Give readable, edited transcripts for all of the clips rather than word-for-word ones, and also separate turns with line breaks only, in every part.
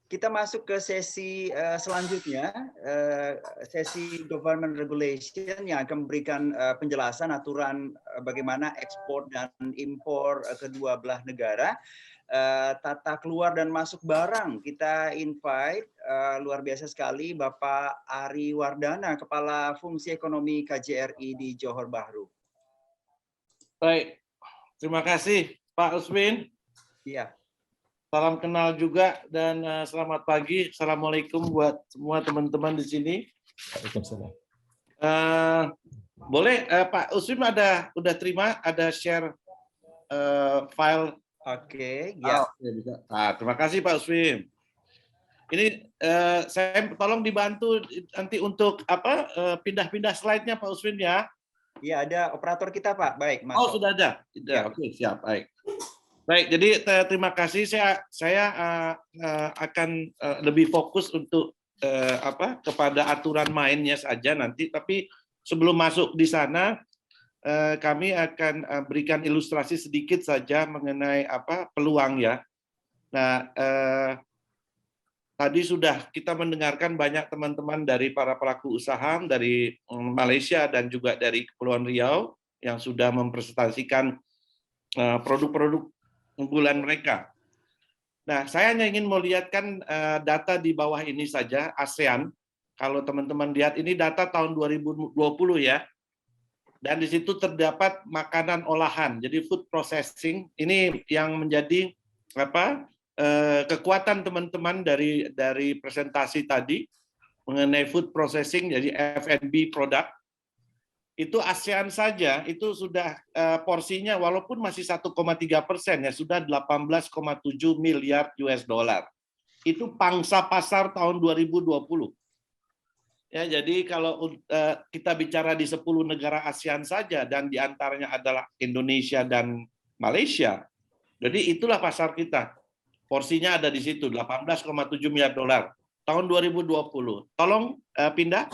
Kita masuk ke sesi selanjutnya, sesi government regulation yang akan memberikan penjelasan aturan bagaimana ekspor dan impor kedua belah negara, tata keluar dan masuk barang. Kita invite luar biasa sekali Bapak Ari Wardana, Kepala Fungsi Ekonomi KJRI di Johor Bahru.
Baik, terima kasih Pak Uswin.
Iya.
Salam kenal juga dan selamat pagi. Assalamualaikum buat semua teman-teman di sini.
Waalaikumsalam.
Boleh Pak Uswin udah terima ada share file.
Oke, ya.
Ya bisa. Nah, terima kasih Pak Uswin. Ini saya tolong dibantu nanti untuk pindah-pindah slide-nya Pak Uswin ya.
Iya, ada operator kita Pak. Baik, Mas.
Oh sudah ada. Ya. Oke, siap. Baik. Baik, jadi terima kasih. Saya akan lebih fokus untuk kepada aturan mainnya saja nanti. Tapi sebelum masuk di sana, kami akan berikan ilustrasi sedikit saja mengenai peluang ya. Nah, tadi sudah kita mendengarkan banyak teman-teman dari para pelaku usaha dari Malaysia dan juga dari Kepulauan Riau yang sudah mempresentasikan produk-produk unggulan mereka. Nah, saya hanya ingin melihatkan data di bawah ini saja, ASEAN. Kalau teman-teman lihat, ini data tahun 2020 ya. Dan di situ terdapat makanan olahan, jadi food processing. Ini yang menjadi kekuatan teman-teman dari presentasi tadi mengenai food processing, jadi F&B product. Itu ASEAN saja itu sudah porsinya walaupun masih 1,3% ya sudah 18,7 miliar US dollar. Itu pangsa pasar tahun 2020. Ya, jadi kalau kita bicara di 10 negara ASEAN saja dan diantaranya adalah Indonesia dan Malaysia. Jadi itulah pasar kita. Porsinya ada di situ 18,7 miliar dolar tahun 2020. Tolong pindah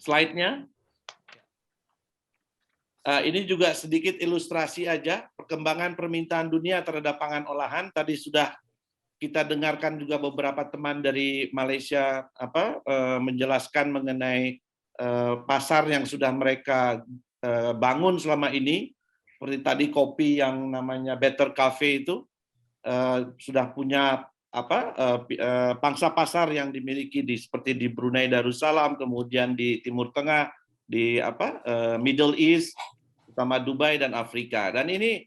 slide-nya. Ini juga sedikit ilustrasi aja perkembangan permintaan dunia terhadap pangan olahan. Tadi sudah kita dengarkan juga beberapa teman dari Malaysia menjelaskan mengenai pasar yang sudah mereka bangun selama ini. Seperti tadi kopi yang namanya Better Cafe itu sudah punya pangsa pasar yang dimiliki saya di Brunei Darussalam, kemudian di Timur Tengah, di Middle East, terutama Dubai dan Afrika. Dan ini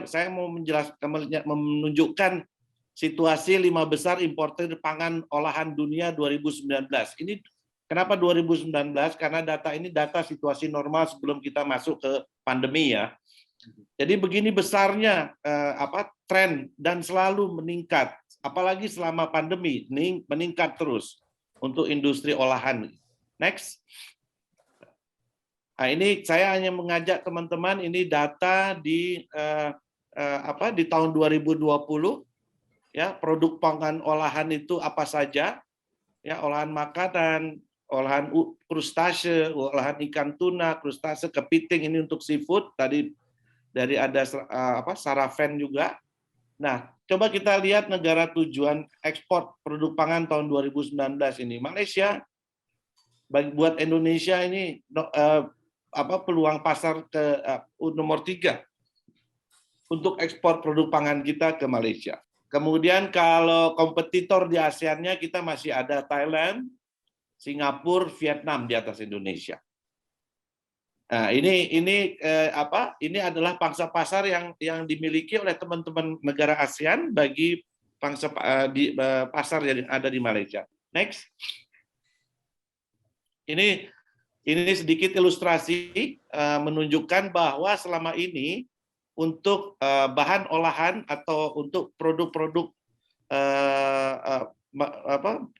saya mau menunjukkan situasi 5 besar importer pangan olahan dunia 2019. Ini kenapa 2019? Karena data ini data situasi normal sebelum kita masuk ke pandemi ya. Jadi begini besarnya tren dan selalu meningkat, apalagi selama pandemi meningkat terus untuk industri olahan. Next. Nah, ini saya hanya mengajak teman-teman ini data di tahun 2020 ya, produk pangan olahan itu apa saja? Ya, olahan makanan, olahan krustase, olahan ikan tuna, krustase, kepiting ini untuk seafood, tadi dari ada sarafen juga. Nah, coba kita lihat negara tujuan ekspor produk pangan tahun 2019 ini. Malaysia buat Indonesia ini peluang pasar nomor 3 untuk ekspor produk pangan kita ke Malaysia. Kemudian kalau kompetitor di ASEAN-nya kita masih ada Thailand, Singapura, Vietnam di atas Indonesia. Nah, ini adalah pangsa pasar yang dimiliki oleh teman-teman negara ASEAN bagi pangsa pasar yang ada di Malaysia. Next. Ini sedikit ilustrasi menunjukkan bahwa selama ini untuk bahan olahan atau untuk produk-produk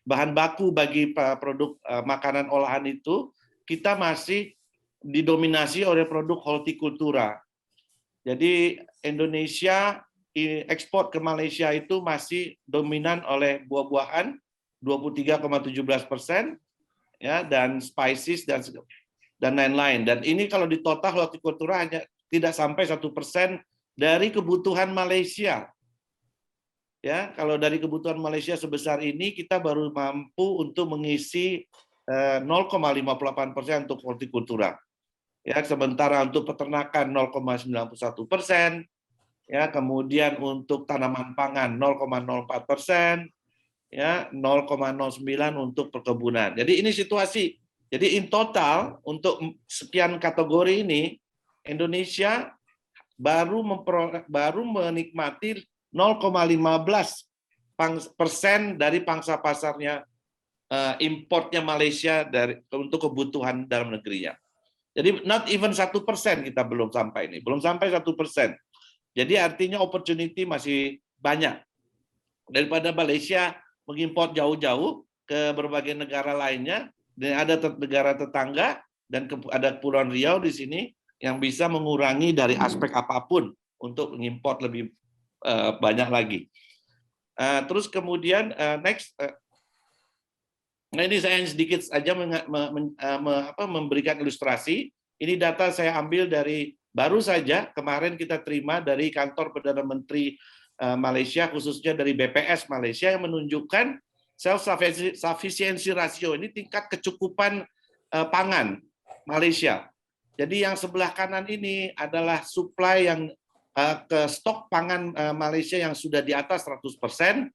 bahan baku bagi produk makanan olahan itu kita masih didominasi oleh produk hortikultura. Jadi Indonesia ekspor ke Malaysia itu masih dominan oleh buah-buahan 23,17%. Ya, dan spices dan lain-lain. Dan ini kalau di total hortikultura hanya tidak sampai 1% dari kebutuhan Malaysia. Ya, kalau dari kebutuhan Malaysia sebesar ini, kita baru mampu untuk mengisi 0,58% untuk hortikultura. Ya, sementara untuk peternakan 0,91%, ya, kemudian untuk tanaman pangan 0,04%, ya, 0,09 untuk perkebunan. Jadi ini situasi. Jadi in total untuk sekian kategori ini Indonesia baru menikmati 0,15% dari pangsa pasarnya importnya Malaysia untuk kebutuhan dalam negerinya. Jadi not even 1% kita belum sampai ini, belum sampai 1%. Jadi artinya opportunity masih banyak daripada Malaysia mengimpor jauh-jauh ke berbagai negara lainnya, dan ada negara tetangga dan ada Kepulauan Riau di sini yang bisa mengurangi dari aspek apapun untuk mengimpor lebih banyak lagi. Terus kemudian next, nah ini saya sedikit saja memberikan ilustrasi. Ini data saya ambil dari baru saja kemarin kita terima dari kantor Perdana Menteri Malaysia, khususnya dari BPS Malaysia, yang menunjukkan self-sufficiency ratio, ini tingkat kecukupan pangan Malaysia. Jadi yang sebelah kanan ini adalah supply yang ke stok pangan Malaysia yang sudah di atas 100%,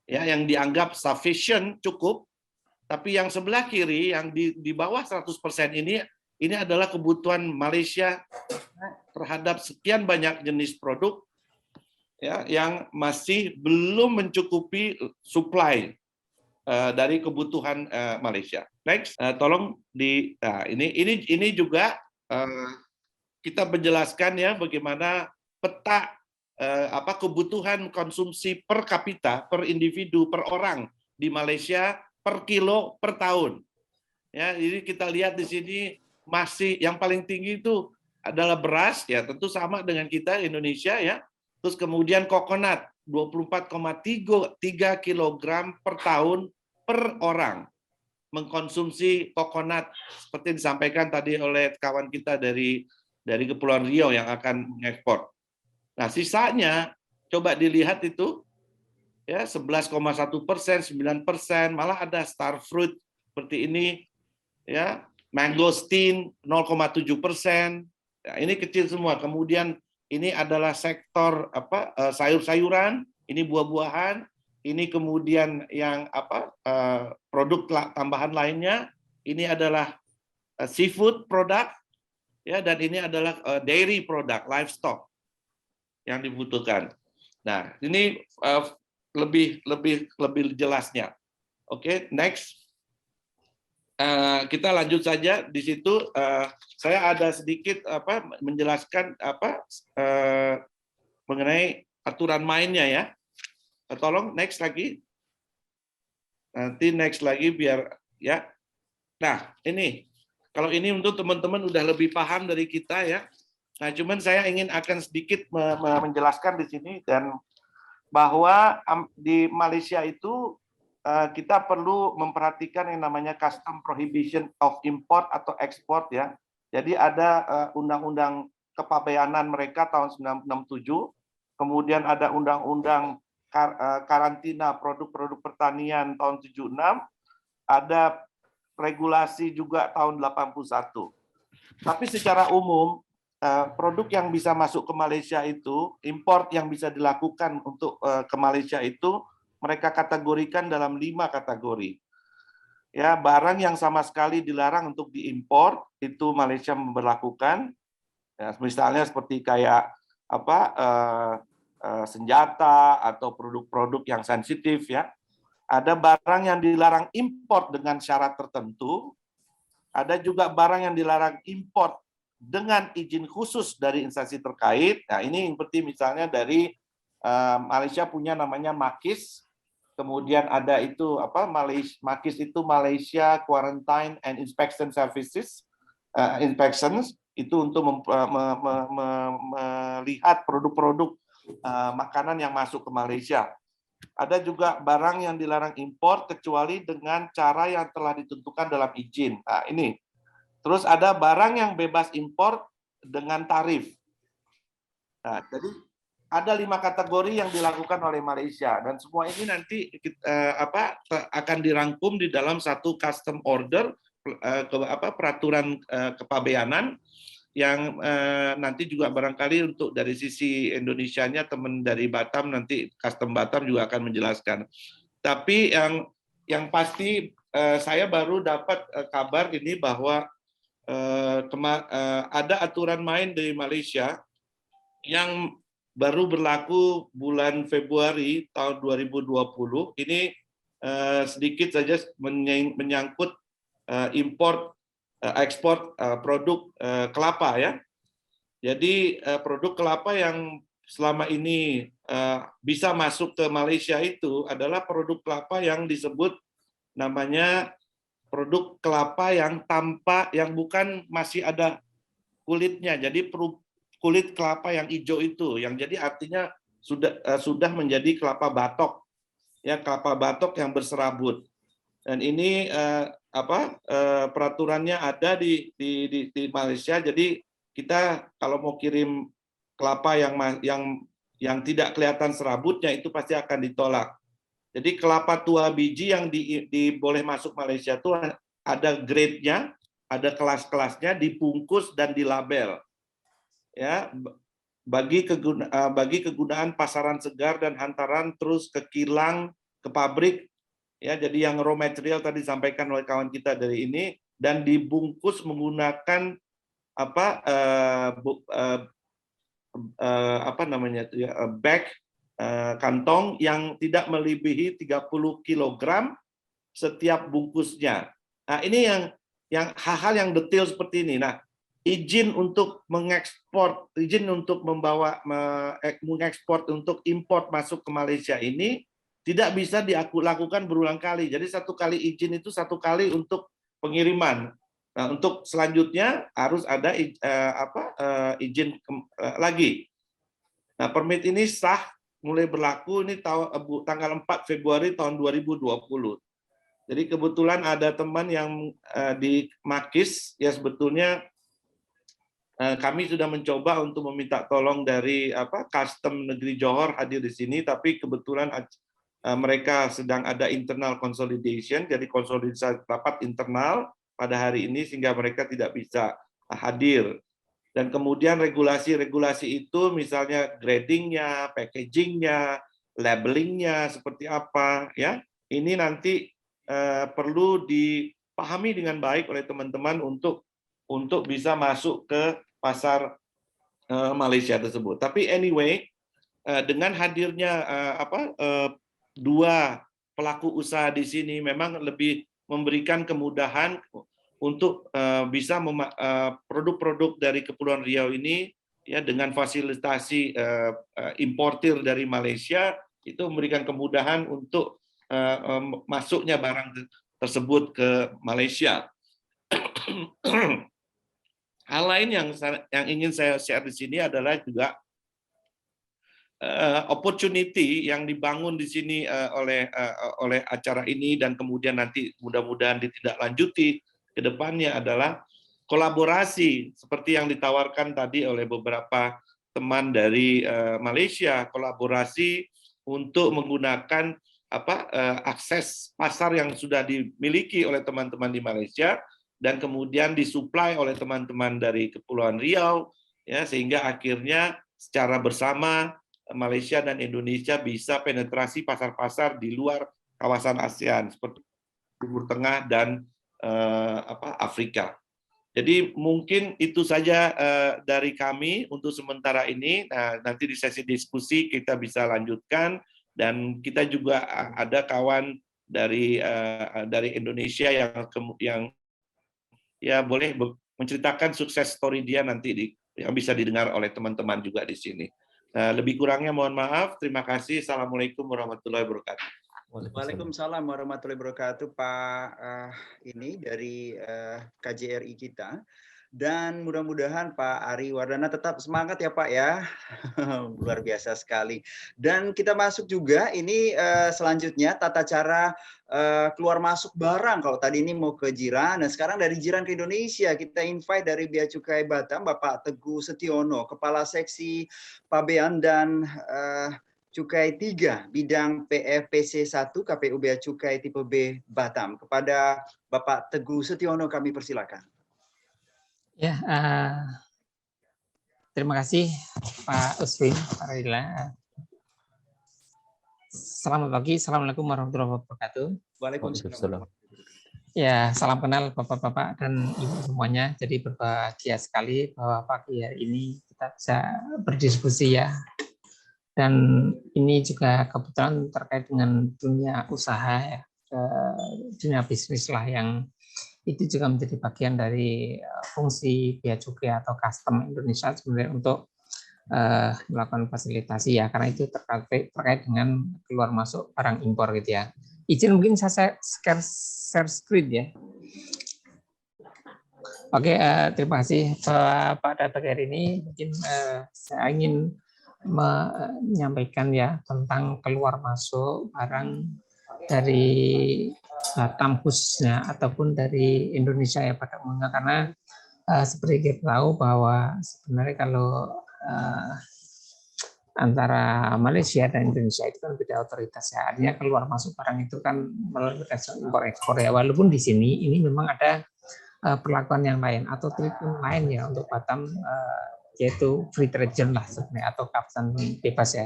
ya, yang dianggap sufficient, cukup. Tapi yang sebelah kiri yang di bawah 100% ini adalah kebutuhan Malaysia terhadap sekian banyak jenis produk, ya, yang masih belum mencukupi supply dari kebutuhan Malaysia. Next, tolong ini juga kita menjelaskan ya bagaimana peta kebutuhan konsumsi per kapita, per individu, per orang di Malaysia per kilo per tahun. Ya, jadi kita lihat di sini masih yang paling tinggi itu adalah beras, ya tentu sama dengan kita Indonesia ya. Terus kemudian kokonat 24,3 kilogram per tahun per orang mengkonsumsi kokonat, seperti disampaikan tadi oleh kawan kita dari Kepulauan Riau yang akan mengekspor. Nah, sisanya coba dilihat itu ya 11,1%, 9%, malah ada star fruit seperti ini, ya mangosteen 0,7%. Ya, ini kecil semua. Kemudian ini adalah sektor sayur-sayuran, ini buah-buahan, ini kemudian yang produk tambahan lainnya, ini adalah seafood product, ya, dan ini adalah dairy product, livestock yang dibutuhkan. Nah, ini lebih jelasnya. Oke, next. Kita lanjut saja di situ. Saya ada sedikit menjelaskan mengenai aturan mainnya ya. Tolong next lagi. Nanti next lagi biar ya. Nah, ini kalau ini untuk teman-teman udah lebih paham dari kita ya. Nah, cuman saya akan sedikit menjelaskan di sini dan bahwa di Malaysia itu kita perlu memperhatikan yang namanya custom prohibition of import atau ekspor ya. Jadi ada undang-undang kepabeanan mereka tahun 1967, kemudian ada undang-undang karantina produk-produk pertanian tahun 76, ada regulasi juga tahun 81. Tapi secara umum produk yang bisa masuk ke Malaysia itu, import yang bisa dilakukan untuk ke Malaysia itu mereka kategorikan dalam 5 kategori. Ya, barang yang sama sekali dilarang untuk diimpor itu Malaysia memberlakukan. Ya, misalnya seperti kayak senjata atau produk-produk yang sensitif ya. Ada barang yang dilarang impor dengan syarat tertentu. Ada juga barang yang dilarang impor dengan izin khusus dari instansi terkait. Nah, ini seperti misalnya dari Malaysia punya namanya MAKIS. Kemudian ada itu MAKIS itu Malaysia Quarantine and Inspection Services, inspections itu untuk melihat produk-produk makanan yang masuk ke Malaysia. Ada juga barang yang dilarang impor kecuali dengan cara yang telah ditentukan dalam izin. Nah, ini. Terus ada barang yang bebas impor dengan tarif. Nah, jadi ada 5 kategori yang dilakukan oleh Malaysia dan semua ini nanti akan dirangkum di dalam satu custom order peraturan kepabeanan yang nanti juga barangkali untuk dari sisi Indonesianya teman dari Batam nanti custom Batam juga akan menjelaskan. Tapi yang pasti saya baru dapat kabar ini bahwa ada aturan main dari Malaysia yang baru berlaku bulan Februari tahun 2020. Ini sedikit saja menyangkut ekspor produk kelapa ya. Jadi produk kelapa yang selama ini bisa masuk ke Malaysia itu adalah produk kelapa yang disebut namanya produk kelapa yang bukan masih ada kulitnya. Jadi kulit kelapa yang hijau itu, yang jadi artinya sudah menjadi kelapa batok, ya kelapa batok yang berserabut. Dan ini peraturannya ada di Malaysia. Jadi kita kalau mau kirim kelapa yang tidak kelihatan serabutnya itu pasti akan ditolak. Jadi kelapa tua biji yang boleh masuk Malaysia itu ada grade-nya, ada kelas-kelasnya, dibungkus dan dilabel. Ya, bagi kegunaan pasaran segar dan hantaran terus ke kilang, ke pabrik, ya. Jadi yang raw material tadi disampaikan oleh kawan kita dari ini dan dibungkus menggunakan bag, kantong yang tidak melebihi 30 kg setiap bungkusnya. Nah, ini yang hal-hal yang detail seperti ini. Nah, izin untuk mengekspor, izin untuk mengekspor untuk import masuk ke Malaysia ini tidak bisa dilakukan berulang kali. Jadi satu kali izin itu satu kali untuk pengiriman. Nah, untuk selanjutnya harus ada izin lagi. Nah, permit ini sah mulai berlaku ini tanggal 4 Februari tahun 2020. Jadi kebetulan ada teman yang di Makis, ya sebetulnya kami sudah mencoba untuk meminta tolong dari Custom Negeri Johor hadir di sini, tapi kebetulan mereka sedang ada internal consolidation, jadi konsolidasi rapat internal pada hari ini sehingga mereka tidak bisa hadir. Dan kemudian regulasi-regulasi itu misalnya gradingnya, packagingnya, labelingnya seperti apa, ya ini nanti perlu dipahami dengan baik oleh teman-teman untuk bisa masuk ke pasar Malaysia tersebut. Tapi anyway, dengan hadirnya dua pelaku usaha di sini memang lebih memberikan kemudahan untuk bisa produk-produk dari Kepulauan Riau ini ya dengan fasilitasi importir dari Malaysia itu memberikan kemudahan untuk masuknya barang tersebut ke Malaysia. Hal lain yang ingin saya share di sini adalah juga opportunity yang dibangun di sini oleh acara ini dan kemudian nanti mudah-mudahan ditindaklanjuti ke depannya adalah kolaborasi seperti yang ditawarkan tadi oleh beberapa teman dari Malaysia, kolaborasi untuk menggunakan akses pasar yang sudah dimiliki oleh teman-teman di Malaysia dan kemudian disuplai oleh teman-teman dari Kepulauan Riau, ya sehingga akhirnya secara bersama Malaysia dan Indonesia bisa penetrasi pasar-pasar di luar kawasan ASEAN seperti Timur Tengah dan Afrika. Jadi mungkin itu saja dari kami untuk sementara ini. Nah, nanti di sesi diskusi kita bisa lanjutkan dan kita juga ada kawan dari Indonesia yang ya boleh menceritakan sukses story dia nanti yang bisa didengar oleh teman-teman juga di sini. Nah, lebih kurangnya mohon maaf. Terima kasih. Assalamualaikum warahmatullahi wabarakatuh.
Waalaikumsalam warahmatullahi wabarakatuh, Pak ini dari KJRI kita. Dan mudah-mudahan Pak Ari Wardana tetap semangat ya Pak ya. Luar biasa sekali. Dan kita masuk juga ini selanjutnya tata cara keluar masuk barang. Kalau tadi ini mau ke jiran, dan sekarang dari jiran ke Indonesia kita invite dari Bea Cukai Batam Bapak Teguh Setiono, Kepala Seksi Pabean dan Cukai 3 bidang PFPC 1 KPU Bea Cukai tipe B Batam. Kepada Bapak Teguh Setiono kami persilakan.
Ya, terima kasih Pak Uswin, Pak Radila. Selamat pagi, Assalamualaikum warahmatullahi wabarakatuh.
Waalaikumsalam.
Ya, salam kenal Bapak-Bapak dan Ibu semuanya. Jadi berbahagia sekali bahwa pagi hari ini kita bisa berdiskusi ya. Dan ini juga kebetulan terkait dengan dunia usaha ya, dunia bisnis lah yang itu juga menjadi bagian dari fungsi Bea Cukai atau Custom Indonesia sebenarnya untuk melakukan fasilitasi ya, karena itu terkait dengan keluar masuk barang impor gitu ya. Izin mungkin saya share screen ya. Oke, terima kasih pada pagi hari ini. Mungkin saya ingin menyampaikan ya tentang keluar masuk barang dari Batam khususnya ataupun dari Indonesia ya pada umumnya, karena seperti kita tahu bahwa sebenarnya kalau antara Malaysia dan Indonesia itu kan beda otoritas ya, artinya keluar masuk barang itu kan melalui mekanisme impor ekspor ya, walaupun di sini ini memang ada perlakuan yang lain atau treatment lain ya untuk Batam, yaitu free trade zone lah sebenarnya atau kawasan bebas ya.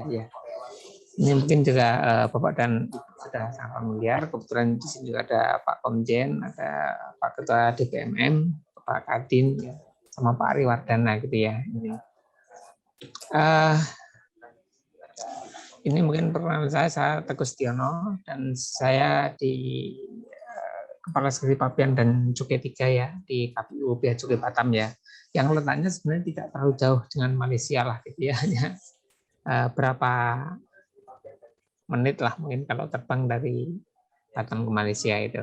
Ini mungkin juga Bapak dan Ibu sudah sangat familiar. Kebetulan di sini juga ada Pak Komjen, ada Pak Ketua DPMM, Pak Kadin, ya, sama Pak Ari Wardana gitu ya. Ini mungkin perkenalan saya Teguh Setiono dan saya di Kepala Seksi Pabean dan Cukai 3 ya di KPU Bea Cukai Batam ya. Yang letaknya sebenarnya tidak terlalu jauh dengan Malaysia lah gitu ya. Hanya berapa menit lah mungkin kalau terbang dari Batam ke Malaysia itu.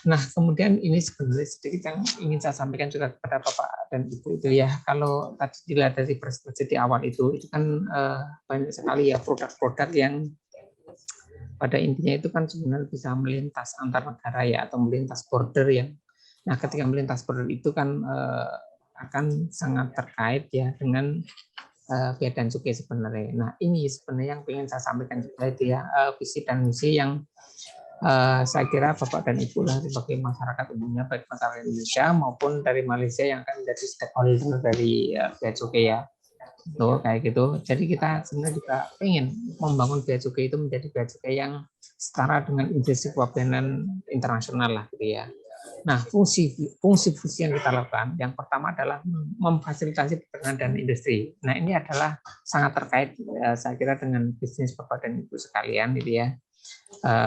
Nah kemudian ini sebenarnya sedikit yang ingin saya sampaikan juga kepada Bapak dan Ibu itu ya, kalau tadi dilihat dari presentasi di awal itu kan banyak sekali ya produk-produk yang pada intinya itu kan sebenarnya bisa melintas antar negara ya atau melintas border ya. Nah ketika melintas border itu kan akan sangat terkait ya dengan Bea dan Cukai sebenarnya. Nah ini sebenarnya yang ingin saya sampaikan juga itu ya, visi dan misi yang saya kira Bapak dan Ibu lah sebagai masyarakat umumnya, baik masyarakat Indonesia maupun dari Malaysia yang akan menjadi stakeholder dari Bea Cukai ya. Tuh, kayak gitu. Jadi kita sebenarnya juga ingin membangun Bea Cukai itu menjadi Bea Cukai yang setara dengan industri kepabeanan internasional lah gitu ya. Nah, fungsi yang kita lakukan, yang pertama adalah memfasilitasi perdagangan dan industri. Nah, ini adalah sangat terkait saya kira dengan bisnis Bapak dan Ibu sekalian gitu ya.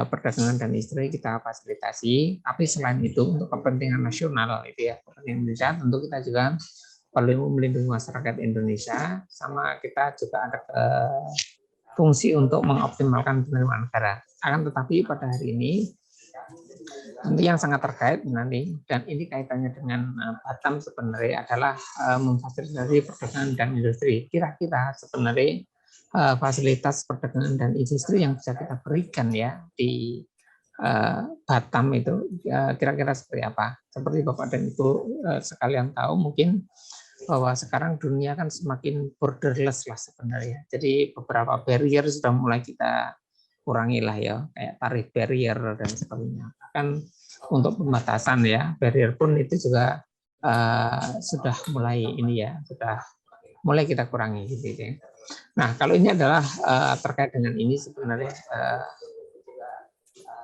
Perdagangan dan industri kita fasilitasi, tapi selain itu untuk kepentingan nasional itu ya, kepentingan Indonesia, tentu kita juga perlu melindungi masyarakat Indonesia, sama kita juga ada fungsi untuk mengoptimalkan penerimaan negara. Akan tetapi pada hari ini tentu yang sangat terkait nanti, dan ini kaitannya dengan Batam sebenarnya adalah memfasilitasi perdagangan dan industri. Kira-kira sebenarnya fasilitas perdagangan dan industri yang bisa kita berikan ya di Batam itu kira-kira seperti apa? Seperti Bapak dan Ibu sekalian tahu mungkin bahwa sekarang dunia kan semakin borderless lah sebenarnya. Jadi beberapa barrier sudah mulai kita kurangi lah ya, kayak tarif barrier dan sebagainya. Bahkan untuk pembatasan ya, barrier pun itu juga sudah mulai ini ya, sudah mulai kita kurangi gitu ya. Nah, kalau ini adalah terkait dengan ini sebenarnya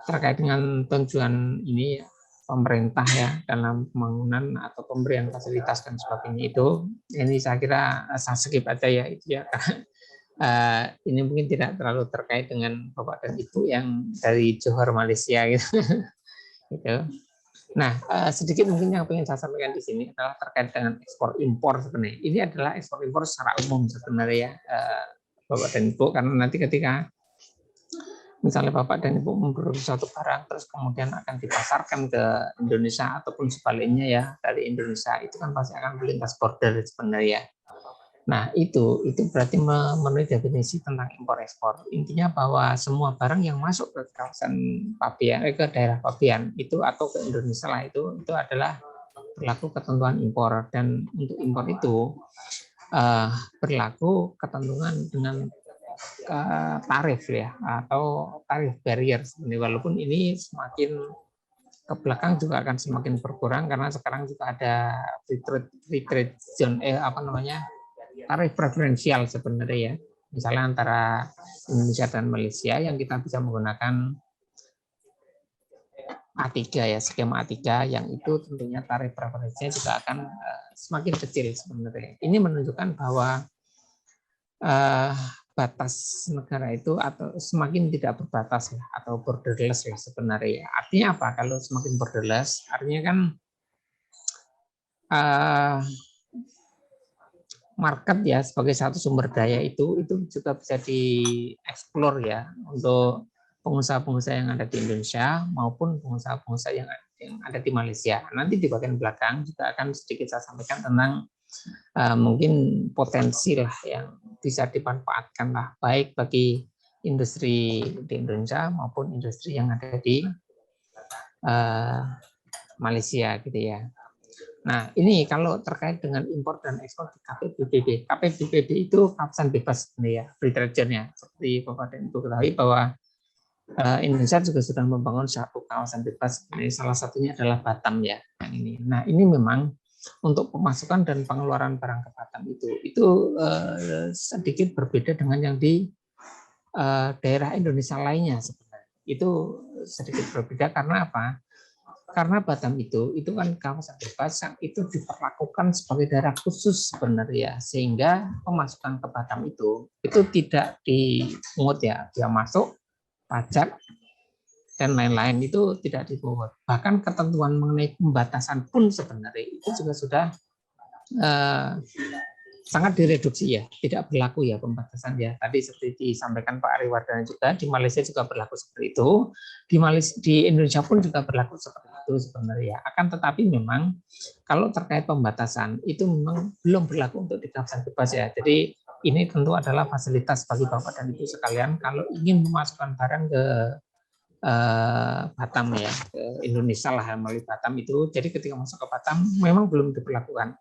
terkait dengan tujuan ini pemerintah ya dalam pembangunan atau pemberian fasilitas dan sebagainya itu, ini saya kira saya skip aja ya itu ya, karena ini mungkin tidak terlalu terkait dengan Bapak dan Ibu yang dari Johor Malaysia gitu. Gitu. Nah, sedikit mungkin yang ingin saya sampaikan di sini adalah terkait dengan ekspor impor sebenarnya. Ini adalah ekspor impor secara umum sebenarnya ya, Bapak dan Ibu, karena nanti ketika misalnya Bapak dan Ibu memproduksi suatu barang terus kemudian akan dipasarkan ke Indonesia ataupun sebaliknya ya dari Indonesia, itu kan pasti akan melintas border sebenarnya. Nah, itu berarti memenuhi definisi tentang impor ekspor. Intinya bahwa semua barang yang masuk ke kawasan Pabean, ke daerah Pabean itu atau ke Indonesia lah itu adalah berlaku ketentuan impor, dan untuk impor itu berlaku ketentuan dengan tarif ya atau tarif barrier sebenarnya, walaupun ini semakin ke belakang juga akan semakin berkurang karena sekarang juga ada free trade zone tarif preferensial sebenarnya ya, misalnya antara Indonesia dan Malaysia yang kita bisa menggunakan A3 ya, skema A3 yang itu tentunya tarif preferensinya juga akan semakin kecil sebenarnya. Ini menunjukkan bahwa batas negara itu atau semakin tidak berbatas ya, atau borderless ya sebenarnya. Artinya apa? Kalau semakin borderless, artinya kan market ya sebagai satu sumber daya itu juga bisa dieksplor ya untuk pengusaha-pengusaha yang ada di Indonesia maupun pengusaha-pengusaha yang ada di Malaysia. Nanti di bagian belakang juga akan sedikit saya sampaikan tentang mungkin potensi lah yang bisa dimanfaatkan lah baik bagi industri di Indonesia maupun industri yang ada di Malaysia gitu ya. Nah, ini kalau terkait dengan impor dan ekspor di KPBBB. KPBBB itu kawasan bebas ya, free trade zone-nya. Seperti Bapak dan Ibu ketahui bahwa Indonesia juga sudah membangun satu kawasan bebas. Ini salah satunya adalah Batam ya. Nah, ini memang untuk pemasukan dan pengeluaran barang ke Batam itu sedikit berbeda dengan yang di daerah Indonesia lainnya sebenarnya. Itu sedikit berbeda karena apa? Karena Batam itu kan kawasan bebas yang itu diperlakukan sebagai daerah khusus sebenarnya, sehingga pemasukan ke Batam itu tidak dipungut ya, dia masuk pajak dan lain-lain itu tidak dipungut. Bahkan ketentuan mengenai pembatasan pun sebenarnya itu juga sudah sangat direduksi ya, tidak berlaku ya pembatasan ya. Tadi seperti disampaikan Pak Ari Wardana juga, di Malaysia juga berlaku seperti itu, di Indonesia pun juga berlaku seperti itu sebenarnya. Akan tetapi memang kalau terkait pembatasan itu memang belum berlaku untuk di kawasan bebas ya. Jadi ini tentu adalah fasilitas bagi Bapak dan Ibu sekalian kalau ingin memasukkan barang ke Batam ya, ke Indonesia lah melalui Batam itu. Jadi ketika masuk ke Batam memang belum diberlakukan.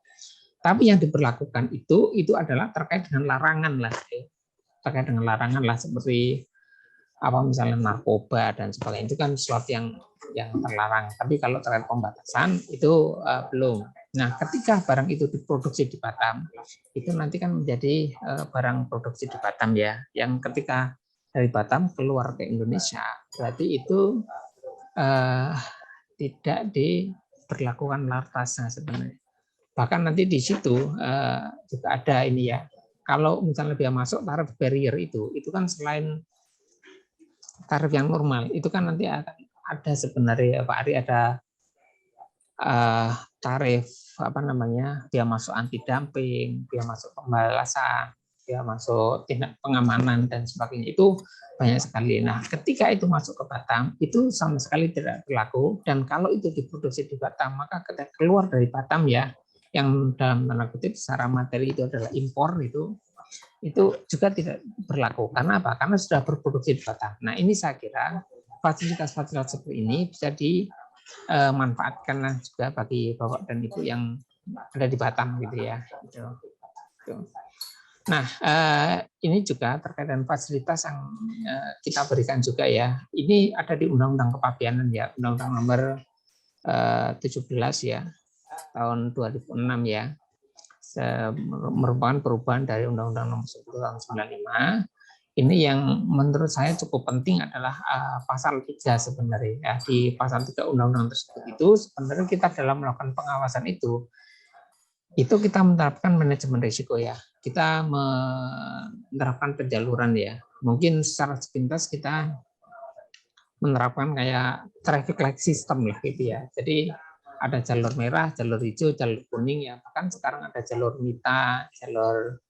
Tapi yang diberlakukan itu adalah terkait dengan larangan lah, terkait dengan larangan lah seperti apa misalnya narkoba dan sebagainya, itu kan sesuatu yang terlarang. Tapi kalau terkait pembatasan itu belum. Nah, ketika barang itu diproduksi di Batam, itu nanti kan menjadi barang produksi di Batam ya, yang ketika dari Batam keluar ke Indonesia, berarti itu tidak diberlakukan lartasnya sebenarnya. Bahkan nanti di situ juga ada ini ya, kalau misalnya dia masuk tarif barrier itu kan selain tarif yang normal, itu kan nanti akan ada sebenarnya Pak Ari ada tarif dia masuk anti dumping, dia masuk pembalasan, dia masuk tindak pengamanan dan sebagainya, itu banyak sekali. Nah, ketika itu masuk ke Batam itu sama sekali tidak berlaku, dan kalau itu diproduksi di Batam maka ketika keluar dari Batam ya, yang dalam tanda kutip secara materi itu adalah impor itu juga tidak berlaku. Karena apa? Karena sudah berproduksi di Batam. Nah, ini saya kira fasilitas-fasilitas seperti ini bisa dimanfaatkan juga bagi Bapak dan Ibu yang ada di Batam gitu ya. Nah, ini juga terkait dengan fasilitas yang kita berikan juga ya. Ini ada di Undang-Undang Kepabeanan ya, Undang-Undang Nomor 17 ya, tahun 2006 ya, merupakan perubahan dari Undang-Undang Nomor 10 tahun 95. Ini yang menurut saya cukup penting adalah pasal 3 sebenarnya. Ya, di pasal 3 Undang-Undang tersebut itu sebenarnya kita dalam melakukan pengawasan itu kita menerapkan manajemen risiko ya. Kita menerapkan penjaluran ya. Mungkin secara sepintas kita menerapkan kayak traffic light system lah gitu ya. Jadi ada jalur merah, jalur hijau, jalur kuning ya. Bahkan sekarang ada jalur mita, jalur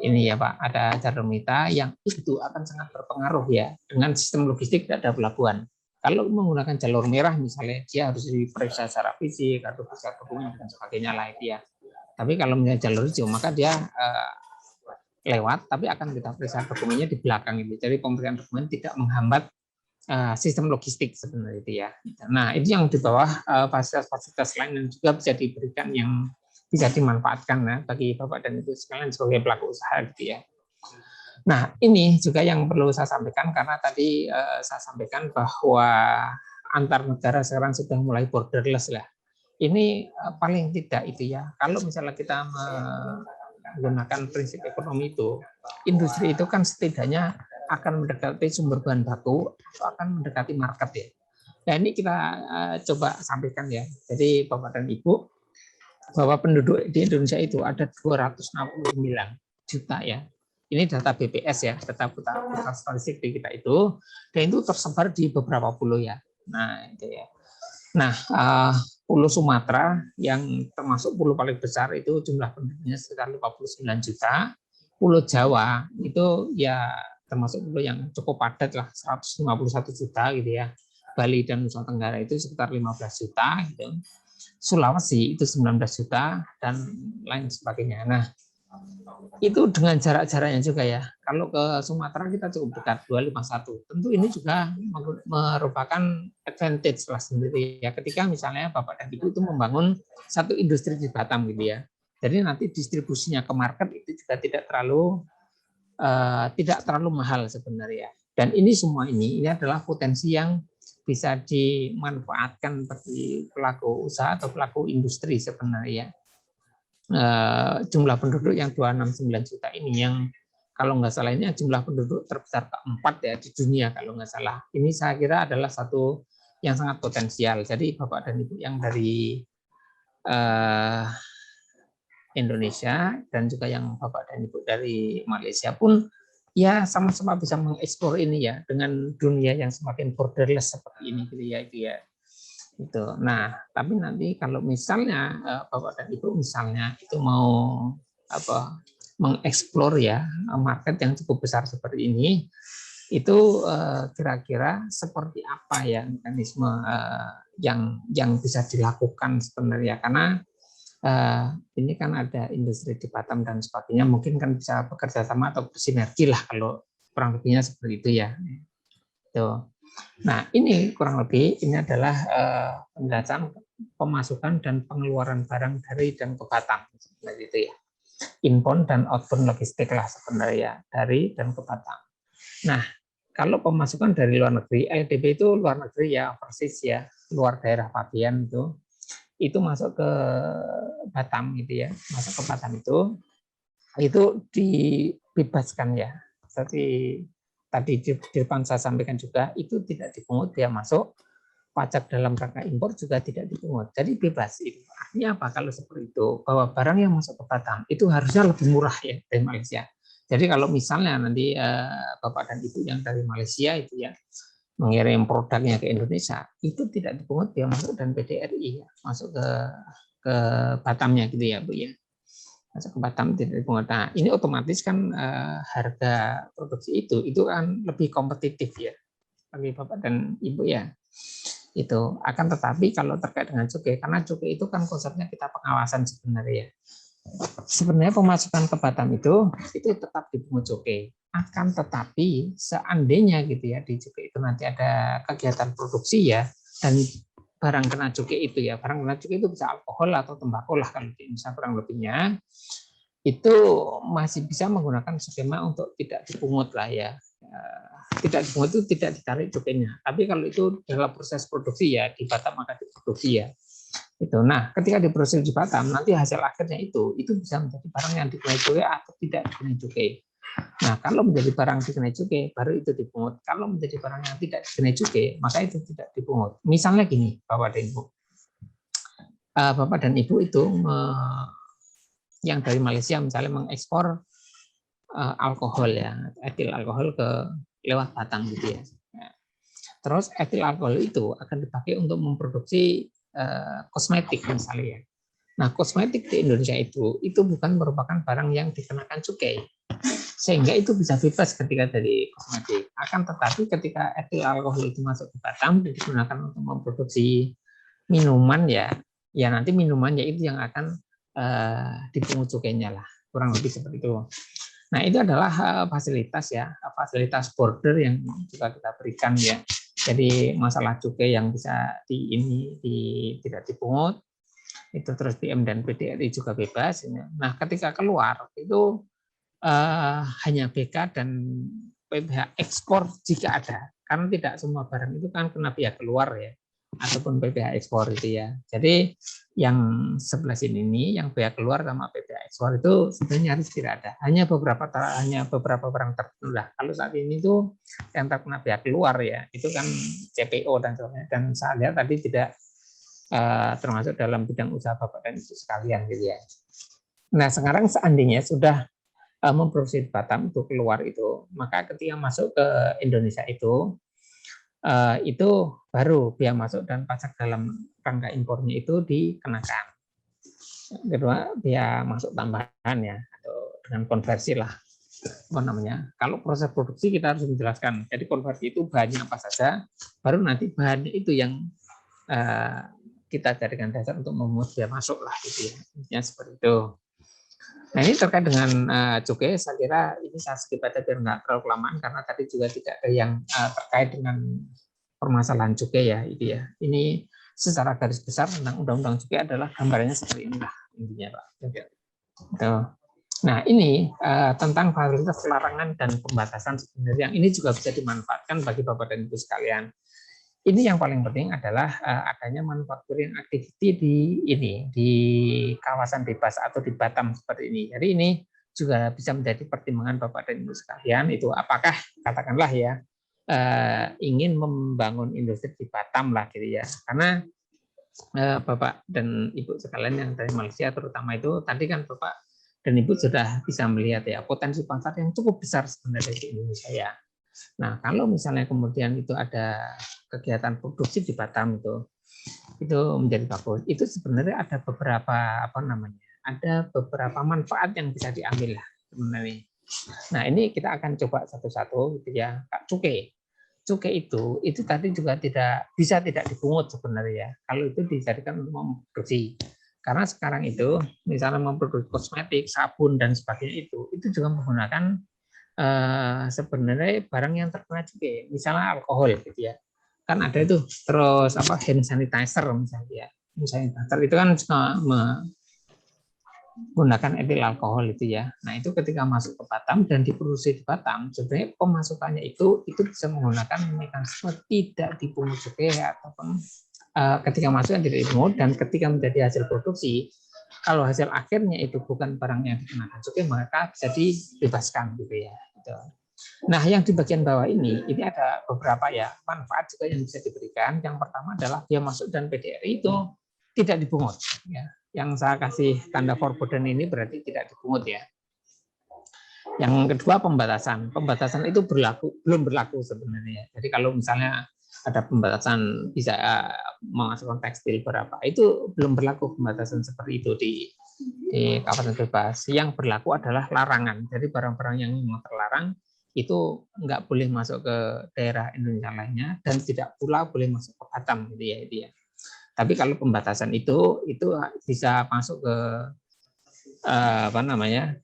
ini ya Pak, ada jalur mitra yang itu akan sangat berpengaruh ya dengan sistem logistik tidak ada pelabuhan. Kalau menggunakan jalur merah misalnya dia harus diperiksa secara fisik atau bisa dokumen dan sebagainya lah itu ya. Tapi kalau misalnya jalur hijau maka dia lewat, tapi akan kita periksa dokumennya di belakang itu. Jadi pemberian dokumen tidak menghambat sistem logistik sebenarnya itu ya. Nah itu yang di bawah fasilitas-fasilitas lain yang juga bisa diberikan yang bisa dimanfaatkan ya, bagi Bapak dan Ibu sekalian sebagai pelaku usaha gitu ya. Nah ini juga yang perlu saya sampaikan karena tadi saya sampaikan bahwa antar negara sekarang sudah mulai borderless lah. Ini paling tidak itu ya. Kalau misalnya kita menggunakan prinsip ekonomi itu, industri itu kan setidaknya akan mendekati sumber bahan baku atau akan mendekati market ya. Nah ini kita coba sampaikan ya. Jadi Bapak dan Ibu, bahwa penduduk di Indonesia itu ada 269 juta ya. Ini data BPS ya, data pusat statistik di kita itu, dan itu tersebar di beberapa pulau ya. Nah itu ya. Nah, Pulau Sumatera yang termasuk pulau paling besar itu jumlah penduduknya sekitar 59 juta. Pulau Jawa itu ya termasuk pulau yang cukup padat lah, 151 juta gitu ya. Bali dan Nusa Tenggara itu sekitar 15 juta gitu. Sulawesi itu 19 juta dan lain sebagainya. Nah, itu dengan jarak-jaraknya juga ya. Kalau ke Sumatera kita cukup dekat 251. Tentu ini juga merupakan advantage lah sendiri ya. Ketika misalnya Bapak dan Ibu itu membangun satu industri di Batam gitu ya. Jadi nanti distribusinya ke market itu juga tidak terlalu mahal sebenarnya. Dan ini semua ini adalah potensi yang bisa dimanfaatkan bagi pelaku usaha atau pelaku industri sebenarnya. Jumlah penduduk yang 269 juta ini yang kalau nggak salah ini jumlah penduduk terbesar keempat ya di dunia kalau nggak salah. Ini saya kira adalah satu yang sangat potensial. Jadi Bapak dan Ibu yang dari Indonesia dan juga yang Bapak dan Ibu dari Malaysia pun ya sama-sama bisa mengeksplor ini ya dengan dunia yang semakin borderless seperti ini gitu ya itu ya. Itu. Nah, tapi nanti kalau misalnya Bapak dan Ibu misalnya itu mau mengeksplor ya market yang cukup besar seperti ini, itu kira-kira seperti apa ya mekanisme yang bisa dilakukan sebenarnya karena ini kan ada industri di Batam dan sebagainya, mungkin kan bisa bekerja sama atau bersinergi lah kalau kurang lebihnya seperti itu ya. Tuh. Nah, ini kurang lebih ini adalah penjelasan pemasukan dan pengeluaran barang dari dan ke Batam seperti itu ya. Inbound dan outbound logistik lah sebenarnya dari dan ke Batam. Nah, kalau pemasukan dari luar negeri, LDB itu luar negeri ya, persis ya, luar daerah Pabean itu masuk ke Batam gitu ya, masuk ke Batam itu dibebaskan ya. Seperti tadi di depan saya sampaikan juga, itu tidak dipungut dia masuk, pajak dalam rangka impor juga tidak dipungut. Jadi bebas. Artinya apa kalau seperti itu? Bahwa barang yang masuk ke Batam itu harusnya lebih murah ya dari Malaysia. Jadi kalau misalnya nanti Bapak dan Ibu yang dari Malaysia itu ya mengirim produknya ke Indonesia, itu tidak dipungut dia masuk dan PDRI ya, masuk ke Batamnya gitu ya Bu ya. Masuk ke Batam tidak dipungut. Nah, ini otomatis kan harga produksi itu kan lebih kompetitif ya bagi Bapak dan Ibu ya. Itu akan tetapi kalau terkait dengan cukai, karena cukai itu kan konsepnya kita pengawasan sebenarnya. Sebenarnya pemasukan ke Batam itu tetap dipungut cukai. Akan tetapi seandainya gitu ya di cukai itu nanti ada kegiatan produksi ya dan barang kena cukai itu ya, barang kena cukai itu bisa alkohol atau tembakau lah kalau di Indonesia kurang lebihnya, itu masih bisa menggunakan skema untuk tidak dipungut lah ya. Tidak dipungut itu tidak ditarik cukainya. Tapi kalau itu dalam proses produksi ya di Batam maka diproduksi ya. Itu. Nah, ketika diproses di Batam nanti hasil akhirnya itu bisa menjadi barang yang dikenai cukai atau tidak dikenai cukai. Nah, kalau menjadi barang dikenai cukai baru itu dipungut. Kalau menjadi barang yang tidak dikenai cukai maka itu tidak dipungut. Misalnya gini, Bapak dan Ibu. Bapak dan Ibu itu yang dari Malaysia misalnya mengekspor alkohol ya, etil alkohol ke lewat Batam gitu ya. Terus etil alkohol itu akan dipakai untuk memproduksi kosmetik misalnya ya. Nah, kosmetik di Indonesia itu bukan merupakan barang yang dikenakan cukai. Sehingga itu bisa bebas ketika dari kosmetik. Akan tetapi ketika etil alkohol itu masuk ke Batam dan digunakan untuk memproduksi minuman ya nanti minumannya itu yang akan dipungut cukainya lah, kurang lebih seperti itu. Nah itu adalah fasilitas ya, fasilitas border yang juga kita berikan ya. Jadi masalah cukai yang bisa tidak dipungut itu, terus BM dan PDRI juga bebas. Nah ketika keluar itu hanya BK dan PPh ekspor jika ada, karena tidak semua barang itu kan kena biaya keluar ya, ataupun PPh ekspor itu ya. Jadi yang sebelah sini ini yang biaya keluar sama PPh ekspor itu sebenarnya harus tidak ada, hanya beberapa barang tertentu lah. Kalau saat ini tuh yang terkena biaya keluar ya itu kan CPO dan sebagainya, dan saya lihat tadi tidak termasuk dalam bidang usaha Bapak dan Ibu sekalian gitu ya. Nah sekarang seandainya sudah memproduksi di Batam itu keluar itu, maka ketika masuk ke Indonesia itu baru biaya masuk dan pajak dalam rangka impornya itu dikenakan. Kedua biaya masuk tambahan ya, atau dengan konversi lah apa namanya. Kalau proses produksi kita harus menjelaskan. Jadi konversi itu bahannya apa saja, baru nanti bahannya itu yang kita jadikan dasar untuk memungut biaya masuk lah gitu ya. Intinya seperti itu. Nah ini terkait dengan cukai, saya kira ini saya skip aja biar nggak terlalu kelamaan karena tadi juga tidak ada yang terkait dengan permasalahan cukai ya itu ya. Ini secara garis besar tentang undang-undang cukai adalah gambarannya seperti inilah intinya Pak. Nah ini tentang fasilitas larangan dan pembatasan sebenarnya yang ini juga bisa dimanfaatkan bagi Bapak dan Ibu sekalian. Ini yang paling penting adalah adanya manufacturing activity di kawasan bebas atau di Batam seperti ini. Jadi ini juga bisa menjadi pertimbangan Bapak dan Ibu sekalian, itu apakah katakanlah ya ingin membangun industri di Batam lah gitu ya. Karena Bapak dan Ibu sekalian yang dari Malaysia terutama itu tadi kan Bapak dan Ibu sudah bisa melihat ya potensi pasar yang cukup besar sebenarnya di Indonesia ya. Nah, kalau misalnya kemudian itu ada kegiatan produksi di Batam itu menjadi bagus. Itu sebenarnya ada beberapa ada beberapa manfaat yang bisa diambil lah sebenarnya. Nah, ini kita akan coba satu-satu gitu ya. Cukai. Cukai itu tadi juga tidak dipungut sebenarnya ya. Kalau itu dijadikan untuk memproduksi. Karena sekarang itu misalnya memproduksi kosmetik, sabun dan sebagainya itu juga menggunakan sebenarnya barang yang terkena cukai, misalnya alkohol gitu ya, kan ada itu, terus hand sanitizer misalnya ya, hand sanitizer itu kan menggunakan etil alkohol itu ya. Nah itu ketika masuk ke Batam dan diproduksi di Batam, sebenarnya pemasukannya itu bisa menggunakan mekanisme tidak dipungut cukai ataupun ketika masuk yang tidak dipungut, dan ketika menjadi hasil produksi, kalau hasil akhirnya itu bukan barang yang dikenakan cukai, maka bisa dibebaskan gitu ya. Gitu. Nah, yang di bagian bawah ini ada beberapa ya manfaat juga yang bisa diberikan. Yang pertama adalah biaya masuk dan PDRI itu tidak dipungut. Ya. Yang saya kasih tanda forbidden ini berarti tidak dipungut ya. Yang kedua pembatasan. Pembatasan itu belum berlaku sebenarnya. Jadi kalau misalnya ada pembatasan bisa memasukkan tekstil berapa, itu belum berlaku pembatasan seperti itu di kawasan bebas. Yang berlaku adalah larangan. Jadi barang-barang yang memang terlarang itu nggak boleh masuk ke daerah Indonesia lainnya dan tidak pula boleh masuk ke Batam gitu ya itu ya. Tapi kalau pembatasan itu bisa masuk ke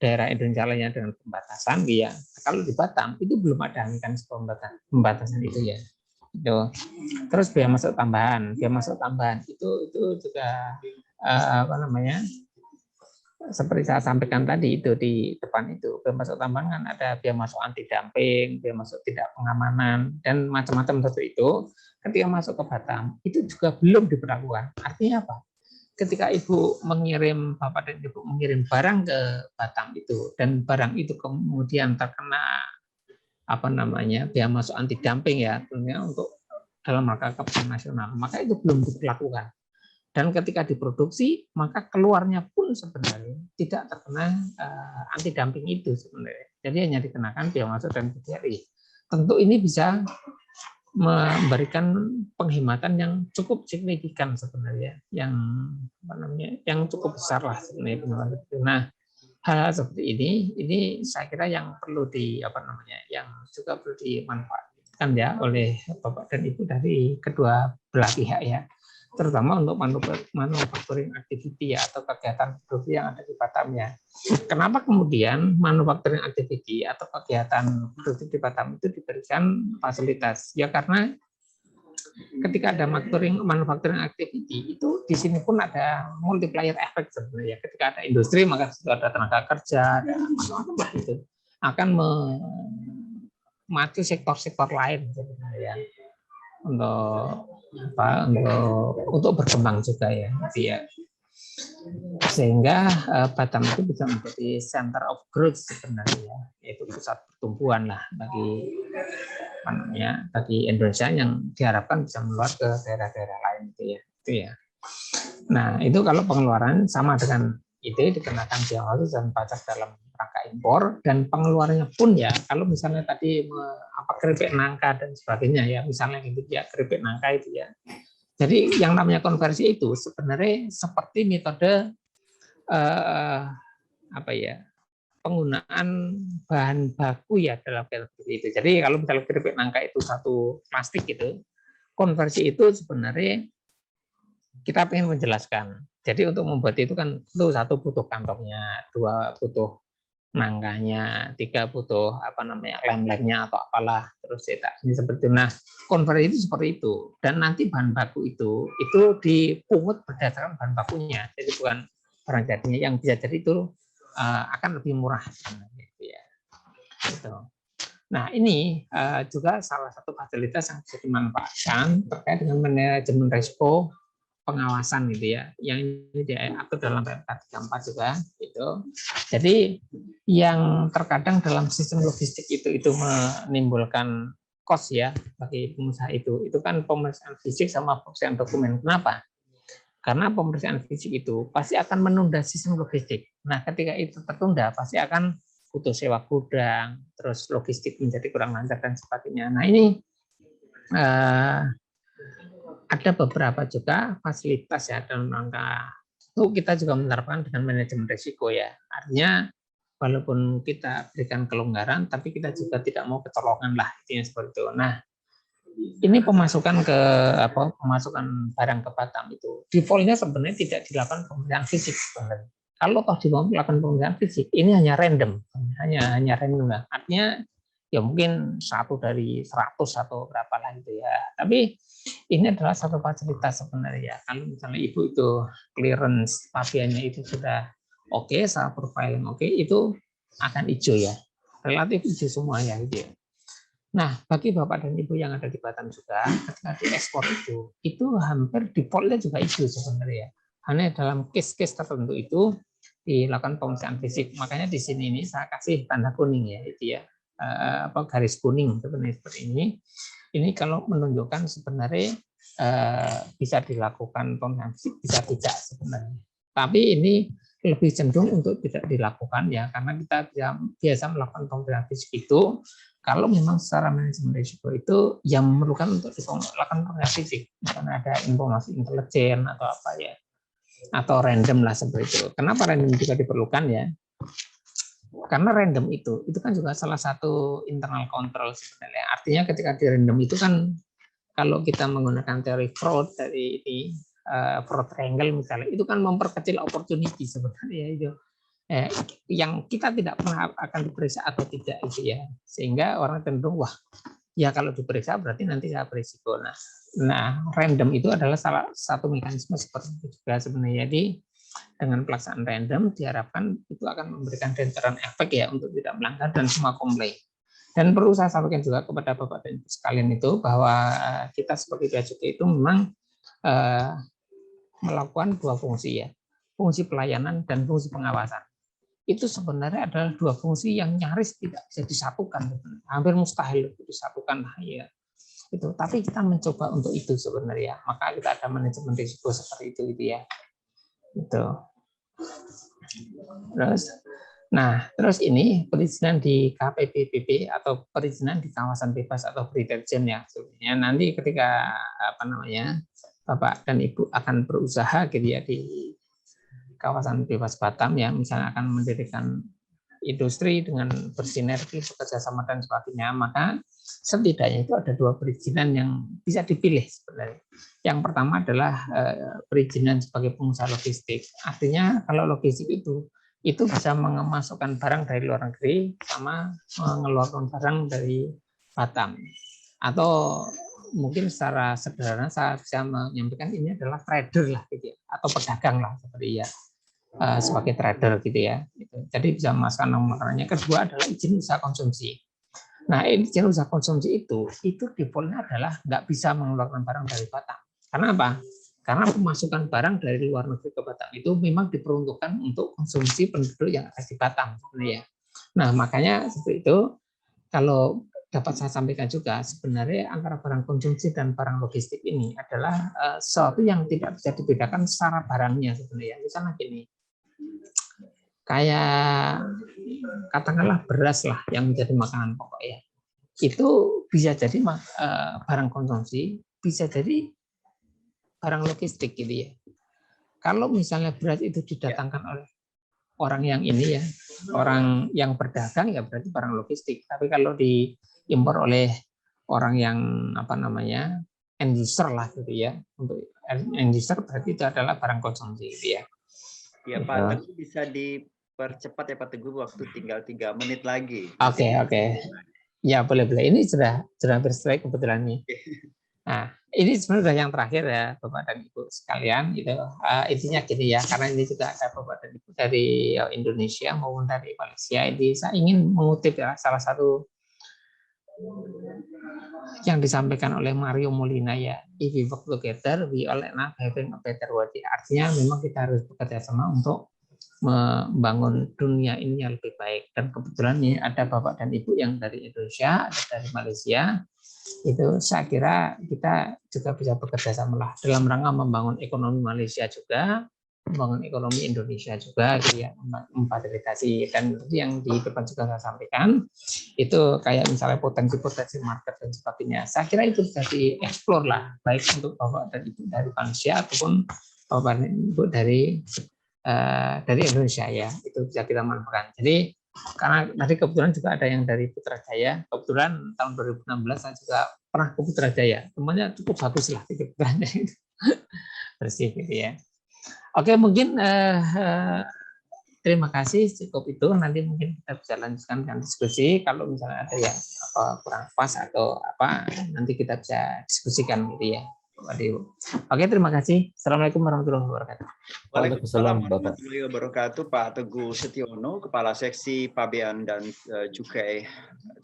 daerah Indonesia lainnya dengan pembatasan ya. Kalau di Batam itu belum ada mekanisme pembatasan itu ya. Itu. Terus biaya masuk tambahan itu juga seperti saya sampaikan tadi itu di depan itu, biaya masuk tambahan kan ada biaya masuk anti dumping, biaya masuk tidak pengamanan dan macam-macam seperti itu. Ketika masuk ke Batam itu juga belum diberlakukan. Artinya apa? Ketika Bapak dan Ibu mengirim barang ke Batam itu dan barang itu kemudian terkena biaya masuk anti dumping ya, tentunya untuk dalam rangka kepentingan nasional, maka itu belum diberlakukan. Dan ketika diproduksi, maka keluarnya pun sebenarnya tidak terkena anti dumping itu sebenarnya. Jadi hanya dikenakan biaya masuk dan PDRI. Tentu ini bisa memberikan penghematan yang cukup signifikan sebenarnya, yang cukup besar lah sebenarnya. Nah, hal seperti ini saya kira yang perlu yang juga perlu dimanfaatkan ya oleh Bapak dan Ibu dari kedua belah pihak ya, terutama untuk manufacturing activity ya, atau kegiatan produksi yang ada di Batam ya. Kenapa kemudian manufacturing activity atau kegiatan produksi di Batam itu diberikan fasilitas? Ya karena ketika ada manufacturing activity itu di sini pun ada multiplier effect sebenarnya. Ketika ada industri maka ada tenaga kerja, ada macam-macam itu akan memacu sektor-sektor lain sebenarnya untuk berkembang juga ya, gitu ya. Sehingga Batam itu bisa menjadi center of growth sebenarnya, yaitu pusat pertumbuhan lah bagi Indonesia yang diharapkan bisa meluas ke daerah-daerah lain itu ya. Nah, itu kalau pengeluaran sama dengan itu dikenakan biaya dan pajak dalam rangka impor, dan pengeluarannya pun ya kalau misalnya tadi keripik nangka dan sebagainya ya, misalnya gitu ya, keripik nangka itu ya. Jadi yang namanya konversi itu sebenarnya seperti metode penggunaan bahan baku ya dalam seperti itu. Jadi kalau misalnya keripik nangka itu satu plastik itu, konversi itu sebenarnya kita ingin menjelaskan. Jadi untuk membuat itu kan satu butuh kantongnya, dua butuh nangkanya, tiga butuh lem-lemnya atau apalah, terus cetak ini seperti itu. Nah, konversi itu seperti itu, dan nanti bahan baku itu dipungut berdasarkan bahan bakunya. Jadi bukan barang jadinya, yang bisa jadi itu akan lebih murah gitu ya. Gitu. Nah, ini juga salah satu fasilitas yang bisa dimanfaatkan terkait dengan manajemen risiko pengawasan gitu ya, yang ini diatur dalam PMK 34 juga gitu. Jadi yang terkadang dalam sistem logistik itu menimbulkan cost ya bagi pengusaha itu kan pemeriksaan fisik sama pemeriksaan dokumen. Kenapa? Karena pemeriksaan fisik itu pasti akan menunda sistem logistik. Nah, ketika itu tertunda pasti akan butuh sewa gudang, terus logistik menjadi kurang lancar dan sebagainya. Nah, ini ada beberapa juga fasilitas ya dalam rangka itu kita juga menerapkan dengan manajemen risiko ya. Artinya walaupun kita berikan kelonggaran, tapi kita juga tidak mau kecolongan lah, intinya seperti itu. Nah, ini pemasukan barang ke Batam itu defaultnya sebenarnya tidak dilakukan pemeriksaan fisik sebenarnya. Kalau toh dilakukan pemeriksaan fisik, ini hanya random, hanya random lah. Artinya ya mungkin 1 dari 100 atau berapa lah gitu ya. Tapi ini adalah satu fasilitas sebenarnya. Kalau misalnya Ibu itu clearance papiannya itu sudah oke, secara profiling oke, itu akan hijau ya. Relatif hijau semua ya gitu ya. Nah, bagi Bapak dan Ibu yang ada di Batam juga, ketika diekspor itu hampir defaultnya juga hijau sebenarnya. Hanya dalam case-case tertentu itu dilakukan pemeriksaan fisik. Makanya di sini ini saya kasih tanda kuning ya, itu ya. Garis kuning sebenarnya seperti ini. Ini kalau menunjukkan sebenarnya bisa dilakukan pemeriksaan fisik, bisa tidak sebenarnya. Tapi ini lebih cenderung untuk tidak dilakukan ya, karena kita biasa melakukan pemeriksaan fisik itu kalau memang secara manajemen risiko itu yang memerlukan untuk dilakukan pemeriksaan fisik, misalnya ada informasi intelijen atau apa ya, atau random lah seperti itu. Kenapa random juga diperlukan ya? Karena random itu kan juga salah satu internal control sebenarnya. Artinya ketika di random itu kan kalau kita menggunakan teori fraud dari fraud triangle misalnya, itu kan memperkecil opportunity sebenarnya itu. Yang kita tidak pernah akan diperiksa atau tidak itu ya, sehingga orang cenderung wah ya kalau diperiksa berarti nanti saya berisiko. Nah random itu adalah salah satu mekanisme seperti itu juga sebenarnya. Jadi dengan pelaksanaan random diharapkan itu akan memberikan deterrent efek ya untuk tidak melanggar dan semua komplain. Dan perlu saya sampaikan juga kepada Bapak dan Ibu sekalian itu bahwa kita sebagai Bea Cukai itu memang melakukan dua fungsi ya, fungsi pelayanan dan fungsi pengawasan. Itu sebenarnya adalah dua fungsi yang nyaris tidak bisa disatukan, hampir mustahil disatukan ya. Itu, tapi kita mencoba untuk itu sebenarnya. Maka kita ada manajemen risiko seperti itu ya. Itu. Terus ini perizinan di KPPBB atau perizinan di kawasan bebas atau free trade zone ya. Sebenarnya nanti ketika Bapak dan Ibu akan berusaha gitu ya di kawasan bebas Batam ya, misalnya akan mendirikan industri dengan bersinergi, bekerja sama dan sebagainya, maka setidaknya itu ada 2 perizinan yang bisa dipilih sebenarnya. Yang pertama adalah perizinan sebagai pengusaha logistik. Artinya kalau logistik itu bisa memasukkan barang dari luar negeri sama mengeluarkan barang dari Batam. Atau mungkin secara sederhana saya bisa menyampaikan ini adalah trader lah gitu ya, atau pedagang lah seperti ya, sebagai trader gitu ya. Jadi bisa memasukkan makanannya. Kedua adalah izin usaha konsumsi. Nah, izin usaha konsumsi itu defaultnya adalah nggak bisa mengeluarkan barang dari Batam. Karena apa? Karena pemasukan barang dari luar negeri ke Batam itu memang diperuntukkan untuk konsumsi penduduk yang ada di Batam sebenarnya. Nah, makanya seperti itu. Kalau dapat saya sampaikan juga, sebenarnya antara barang konsumsi dan barang logistik ini adalah sesuatu yang tidak bisa dibedakan secara barangnya sebenarnya. Misalnya gini, kayak katakanlah beras lah yang menjadi makanan pokok ya, itu bisa jadi barang konsumsi, bisa jadi barang logistik gitu ya. Kalau misalnya beras itu didatangkan oleh orang yang ini ya, orang yang berdagang ya berarti barang logistik. Tapi kalau diimpor oleh orang yang apa namanya end user lah gitu ya, untuk end user berarti itu adalah barang konsumsi gitu ya.
Ya Pak Teguh, bisa dipercepat ya Pak Teguh, waktu tinggal 3 menit lagi.
Oke. Ya boleh. Ini sudah hampir selesai kebetulan nih. Nah, ini sebenarnya yang terakhir ya Bapak dan Ibu sekalian gitu. Intinya gini ya, karena ini juga ada Bapak dan Ibu dari Indonesia maupun dari Malaysia. Ini saya ingin mengutip ya salah satu yang disampaikan oleh Mario Molina ya, if we work together, we all end up having a better world. Artinya memang kita harus bekerja sama untuk membangun dunia ini yang lebih baik. Dan kebetulan ini ada Bapak dan Ibu yang dari Indonesia, ada dari Malaysia. Itu saya kira kita juga bisa bekerja sama lah dalam rangka membangun ekonomi Malaysia juga, membangun ekonomi Indonesia juga, gitu ya, memfasilitasi. Dan itu yang di depan juga saya sampaikan, itu kayak misalnya potensi-potensi market dan sebagainya. Saya kira itu bisa dieksplor lah, baik untuk Bapak dan Ibu dari Malaysia ataupun Bapak dan Ibu dari Indonesia ya, itu bisa kita manfaatkan. Jadi karena tadi kebetulan juga ada yang dari Putrajaya, kebetulan tahun 2016 saya juga pernah ke Putrajaya, temannya cukup bagus lah di Putrajaya itu. Bersih gitu ya. Oke, mungkin terima kasih, cukup itu. Nanti mungkin kita bisa lanjutkan dengan diskusi. Kalau misalnya ada yang kurang pas atau apa, nanti kita bisa diskusikan gitu ya. Oke, terima kasih. Assalamualaikum warahmatullahi wabarakatuh.
Waalaikumsalam warahmatullahi wabarakatuh. Pak Teguh Setiono, Kepala Seksi Pabean dan Cukai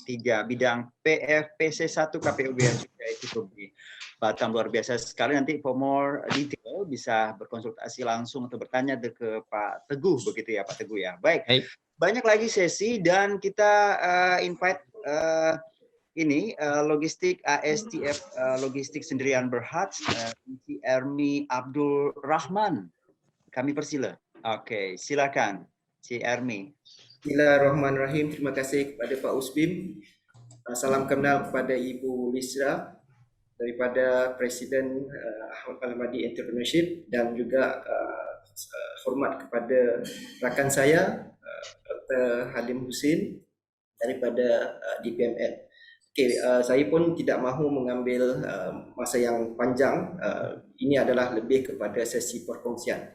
3 bidang PFPC 1 KPU Bea Cukai Cikobi Batam, luar biasa sekali. Nanti for more detail bisa berkonsultasi langsung atau bertanya ke Pak Teguh begitu ya Pak Teguh ya. Baik. Banyak lagi sesi dan kita invite ini logistik ASTF Logistik Sendirian Berhad, Ermi Abdul Rahman. Kami persila. Oke, silakan, Si Ermi.
Bismillahirrahmanirrahim. Terima kasih kepada Pak Usbim. Salam kenal kepada Ibu Lisra daripada Presiden Ahmad Al-Mahdi Entrepreneurship, dan juga hormat kepada rakan saya Dr. Halim Husin daripada DPMN. Saya pun tidak mahu mengambil masa yang panjang. Ini adalah lebih kepada sesi perkongsian.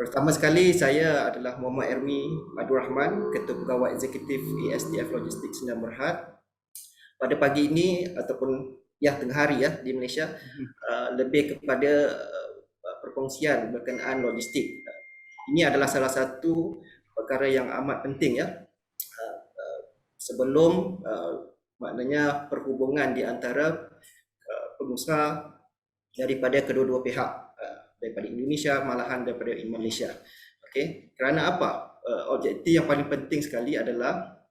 Pertama sekali, saya adalah Muhammad Ermi Abdul Rahman, Ketua Pegawai Eksekutif ASTF Logistik Sdn Bhd. Pada pagi ini ataupun tengah hari di Malaysia, lebih kepada perkongsian berkenaan logistik. Ini adalah salah satu perkara yang amat penting sebelum maknanya perhubungan di antara pengusaha daripada kedua-dua pihak, daripada Indonesia malahan daripada Malaysia. Okey, kerana apa? Objektif yang paling penting sekali adalah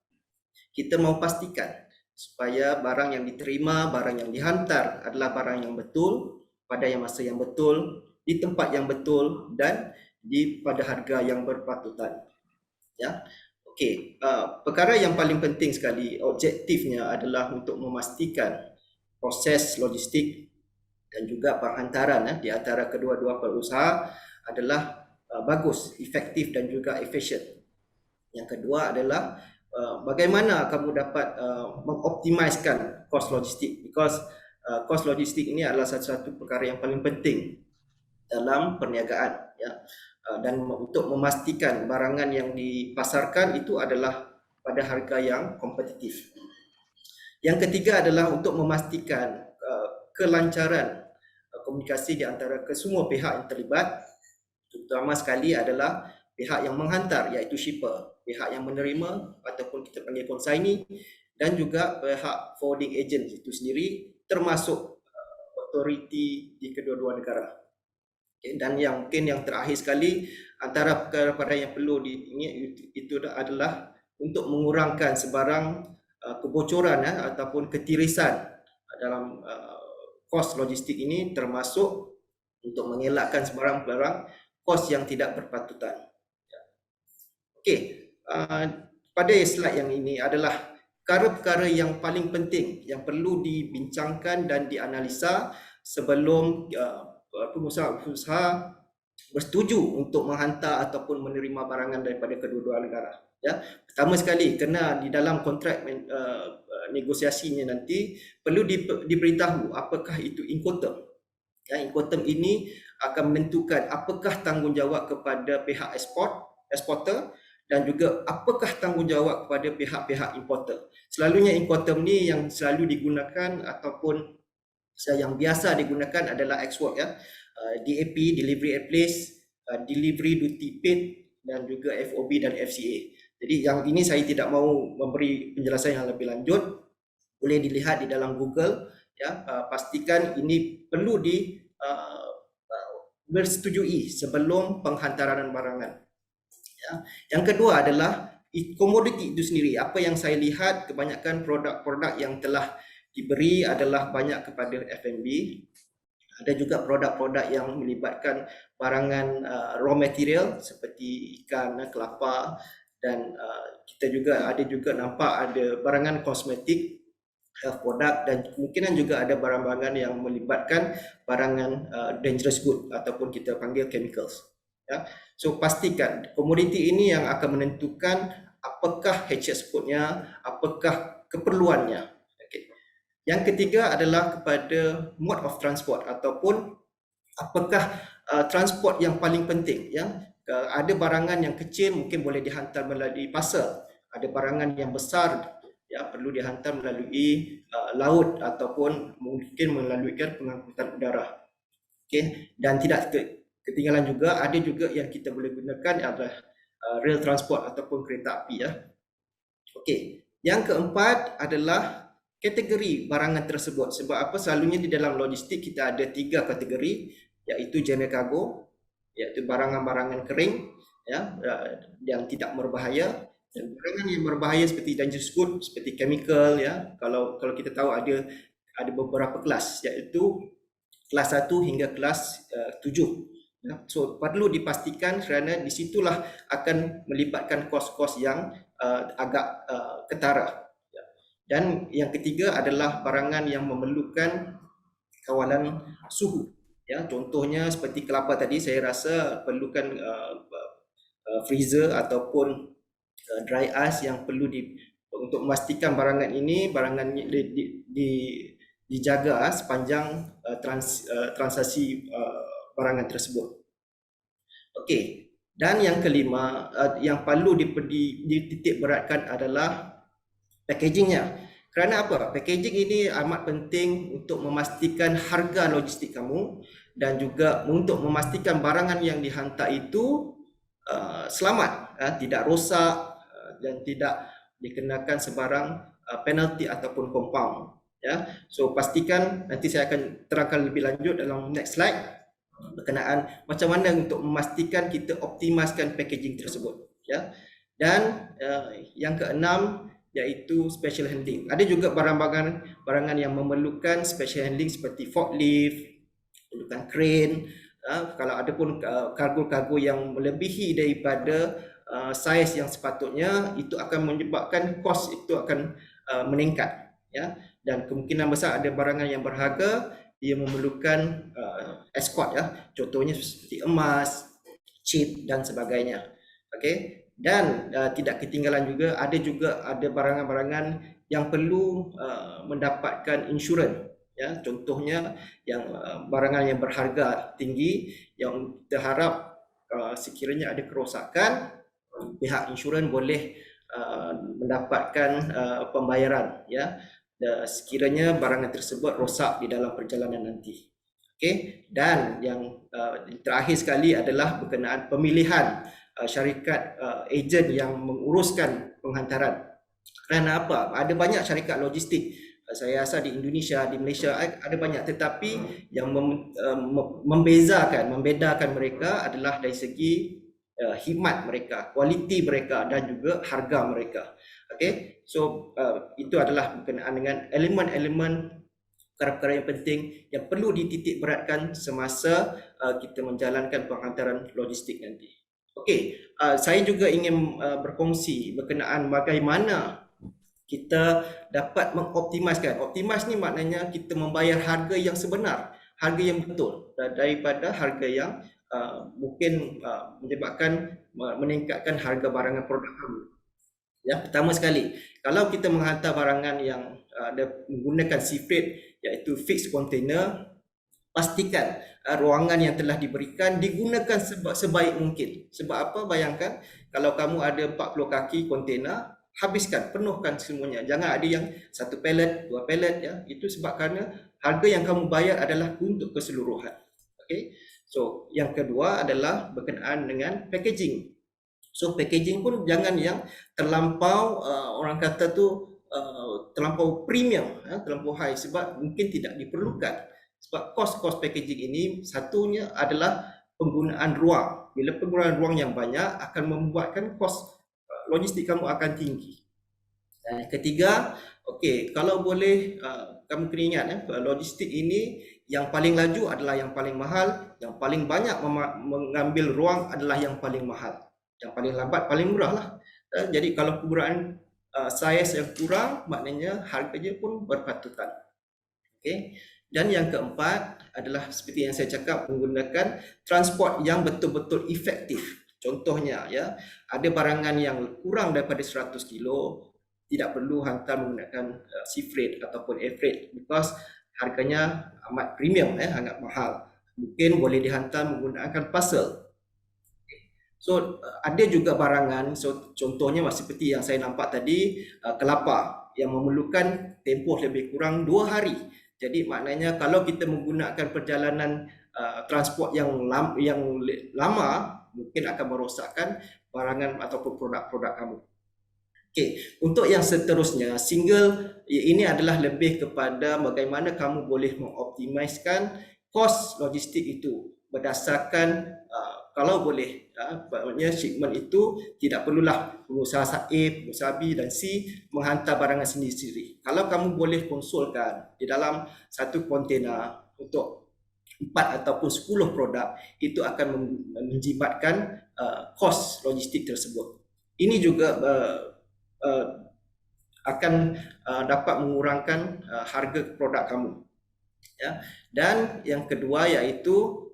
kita mahu pastikan supaya barang yang diterima, barang yang dihantar adalah barang yang betul, pada masa yang betul, di tempat yang betul, dan pada harga yang berpatutan. Ya. Okey, perkara yang paling penting sekali, objektifnya adalah untuk memastikan proses logistik dan juga penghantaran di antara kedua-dua perusahaan adalah bagus, efektif dan juga efisien. Yang kedua adalah bagaimana kamu dapat mengoptimiskan kos logistik, because kos logistik ini adalah satu perkara yang paling penting dalam perniagaan, ya. Dan untuk memastikan barangan yang dipasarkan itu adalah pada harga yang kompetitif. Yang ketiga adalah untuk memastikan kelancaran komunikasi di antara kesemua pihak yang terlibat, terutama sekali adalah pihak yang menghantar iaitu shipper, pihak yang menerima ataupun kita panggil consignee, dan juga pihak forwarding agent itu sendiri, termasuk authority di kedua-dua negara. Dan yang mungkin yang terakhir sekali, antara perkara yang perlu diingat itu adalah untuk mengurangkan sebarang kebocoran ataupun ketirisan dalam kos logistik ini, termasuk untuk mengelakkan sebarang kos yang tidak berpatutan. Okey, pada slide yang ini adalah perkara-perkara yang paling penting yang perlu dibincangkan dan dianalisa sebelum pengusaha-pengusaha bersetuju untuk menghantar ataupun menerima barangan daripada kedua-dua negara. Ya, pertama sekali, kena di dalam kontrak negosiasinya nanti perlu diberitahu apakah itu incoterm. Ya, incoterm ini akan menentukan apakah tanggungjawab kepada pihak eksporter dan juga apakah tanggungjawab kepada pihak-pihak importer. Selalunya incoterm ni yang selalu digunakan ataupun yang biasa digunakan adalah ex-work, ya. DAP, Delivery at Place, Delivery Duty Paid, dan juga FOB dan FCA. Jadi yang ini saya tidak mahu memberi penjelasan yang lebih lanjut. Boleh dilihat di dalam Google, ya. Pastikan ini perlu bersetujui sebelum penghantaran barangan. Ya. Yang kedua adalah komoditi itu sendiri. Apa yang saya lihat, kebanyakan produk-produk yang telah diberi adalah banyak kepada F&B. Ada juga produk-produk yang melibatkan barangan raw material seperti ikan, kelapa, dan kita juga nampak ada barangan kosmetik, health product, dan kemungkinan juga ada barang-barangan yang melibatkan barangan dangerous good ataupun kita panggil chemicals. Ya. So pastikan komoditi ini yang akan menentukan apakah HS code-nya, apakah keperluannya. Yang ketiga adalah kepada mode of transport ataupun apakah transport yang paling penting, ya. Ada barangan yang kecil mungkin boleh dihantar melalui parcel, ada barangan yang besar, ya, perlu dihantar melalui laut ataupun mungkin melalui pengangkutan udara. Okey, dan tidak ketinggalan juga ada juga yang kita boleh gunakan adalah rail transport ataupun kereta api, ya. Okey, yang keempat adalah kategori barangan tersebut. Sebab apa? Selalunya di dalam logistik kita ada 3 kategori, iaitu general cargo, iaitu barangan-barangan kering, ya, yang tidak berbahaya, dan barangan yang berbahaya seperti dangerous good, seperti chemical, ya. Kalau kita tahu ada beberapa kelas, iaitu kelas 1 hingga kelas 7. Ya. So perlu dipastikan kerana disitulah akan melibatkan kos-kos yang agak ketara. Dan yang ketiga adalah barangan yang memerlukan kawalan suhu. Ya, contohnya seperti kelapa tadi, saya rasa perlukan freezer ataupun dry ice yang perlu untuk memastikan barangan ini dijaga sepanjang transaksi barangan tersebut. Okey, dan yang kelima yang perlu dititik beratkan adalah packagingnya. Kerana apa? Packaging ini amat penting untuk memastikan harga logistik kamu dan juga untuk memastikan barangan yang dihantar itu selamat, tidak rosak dan tidak dikenakan sebarang penalti ataupun compound. Ya, so pastikan, nanti saya akan terangkan lebih lanjut dalam next slide berkenaan macam mana untuk memastikan kita optimiskan packaging tersebut. Ya, dan yang keenam iaitu special handling. Ada juga barangan yang memerlukan special handling seperti forklift, memerlukan crane. Kalau ada pun kargo-kargo yang melebihi daripada saiz yang sepatutnya, itu akan menyebabkan kos itu akan meningkat. Ya. Dan kemungkinan besar ada barangan yang berharga, ia memerlukan escort. Ya. Contohnya seperti emas, chip dan sebagainya. Okey, dan tidak ketinggalan juga ada barangan-barangan yang perlu mendapatkan insurans. Ya, contohnya yang barangan yang berharga tinggi yang terharap sekiranya ada kerosakan, pihak insurans boleh mendapatkan pembayaran, ya, sekiranya barangan tersebut rosak di dalam perjalanan nanti. Okey, dan yang terakhir sekali adalah berkenaan pemilihan syarikat ejen yang menguruskan penghantaran. Kerana apa? Ada banyak syarikat logistik, saya rasa di Indonesia, di Malaysia ada banyak, tetapi yang membedakan mereka adalah dari segi khidmat mereka, kualiti mereka dan juga harga mereka. Okey, so itu adalah berkenaan dengan elemen-elemen perkara-perkara yang penting yang perlu dititik beratkan semasa kita menjalankan penghantaran logistik nanti. Okey, saya juga ingin berkongsi berkenaan bagaimana kita dapat mengoptimiskan. Optimis ni maknanya kita membayar harga yang sebenar, harga yang betul daripada harga yang mungkin menyebabkan meningkatkan harga barangan produk kamu. Ya, pertama sekali, kalau kita menghantar barangan yang menggunakan sea freight iaitu fixed container, pastikan ruangan yang telah diberikan digunakan sebaik mungkin. Sebab apa? Bayangkan kalau kamu ada 40 kaki kontainer, habiskan, penuhkan semuanya. Jangan ada yang 1 pallet, 2 pallet, ya. Itu sebab kerana harga yang kamu bayar adalah untuk keseluruhan. Okey. So, yang kedua adalah berkenaan dengan packaging. So, packaging pun jangan yang terlampau orang kata tu terlampau premium, terlampau high, sebab mungkin tidak diperlukan. Sebab kos-kos packaging ini satunya adalah penggunaan ruang. Bila penggunaan ruang yang banyak akan membuatkan kos logistik kamu akan tinggi. Dan yang ketiga, okey, kalau boleh kamu kena ingat, logistik ini yang paling laju adalah yang paling mahal, yang paling banyak mengambil ruang adalah yang paling mahal, yang paling lambat paling murah lah. Jadi kalau penggunaan saiz yang kurang, maknanya harganya pun berpatutan. Okey. Dan yang keempat adalah seperti yang saya cakap, menggunakan transport yang betul-betul efektif. Contohnya, ya, ada barangan yang kurang daripada 100 kilo, tidak perlu hantar menggunakan sea freight ataupun air freight because harganya amat premium, sangat mahal. Mungkin boleh dihantar menggunakan parcel. So, ada juga barangan, so, contohnya seperti yang saya nampak tadi, kelapa yang memerlukan tempoh lebih kurang 2 hari. Jadi maknanya kalau kita menggunakan perjalanan transport yang lama, mungkin akan merosakkan barangan ataupun produk-produk kamu. Okey, untuk yang seterusnya, single ini adalah lebih kepada bagaimana kamu boleh mengoptimiskan kos logistik itu berdasarkan kalau boleh, maknanya shipment itu tidak perlulah pengusaha A, pengusaha B dan C menghantar barangan sendiri-sendiri. Kalau kamu boleh konsolkan di dalam satu kontena untuk 4 ataupun 10 produk, itu akan menjimatkan kos logistik tersebut. Ini juga akan dapat mengurangkan harga produk kamu. Ya. Dan yang kedua iaitu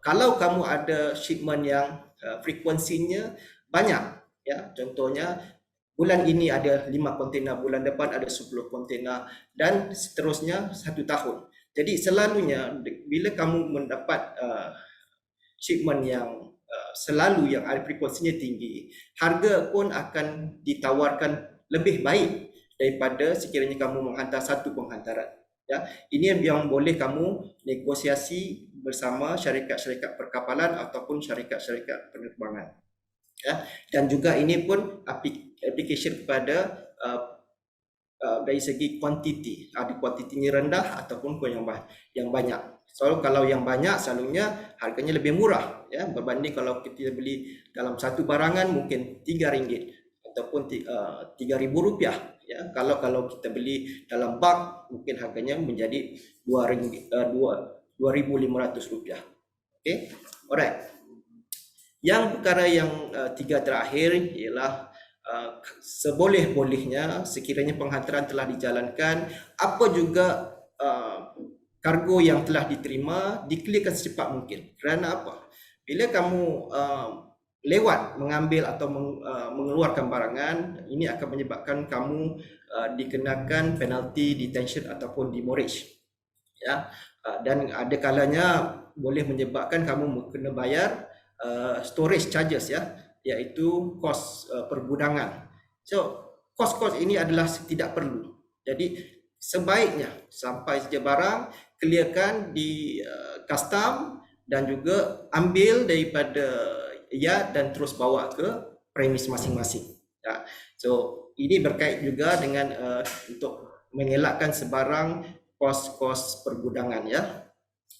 kalau kamu ada shipment yang frekuensinya banyak, ya, contohnya bulan ini ada 5 kontainer, bulan depan ada 10 kontainer dan seterusnya 1 tahun. Jadi selalunya bila kamu mendapat shipment yang selalu yang ada frekuensinya tinggi, harga pun akan ditawarkan lebih baik daripada sekiranya kamu menghantar satu penghantaran. Ya, ini yang boleh kamu negosiasi bersama syarikat-syarikat perkapalan ataupun syarikat-syarikat penerbangan. Ya, dan juga ini pun application kepada dari segi kuantiti, ada kuantitinya rendah ataupun yang banyak. So kalau yang banyak selalunya harganya lebih murah, ya, berbanding kalau kita beli dalam satu barangan mungkin RM3 ataupun RM3,000, ya. Kalau kita beli dalam bak mungkin harganya menjadi RM2,500. Okey. Alright. Yang perkara yang tiga terakhir ialah seboleh-bolehnya sekiranya penghantaran telah dijalankan, apa juga kargo yang telah diterima dikliarkan secepat mungkin. Kerana apa? bila kamu lewat mengambil atau mengeluarkan barangan, ini akan menyebabkan kamu dikenakan penalti detention ataupun demurrage, ya. Dan ada kalanya boleh menyebabkan kamu kena bayar storage charges, ya, iaitu kos pergudangan. So kos-kos ini adalah tidak perlu. Jadi sebaiknya sampai saja barang clearkan di custom dan juga ambil daripada yard dan terus bawa ke premis masing-masing. Ya. So ini berkait juga dengan untuk mengelakkan sebarang kos-kos pergudangan, ya.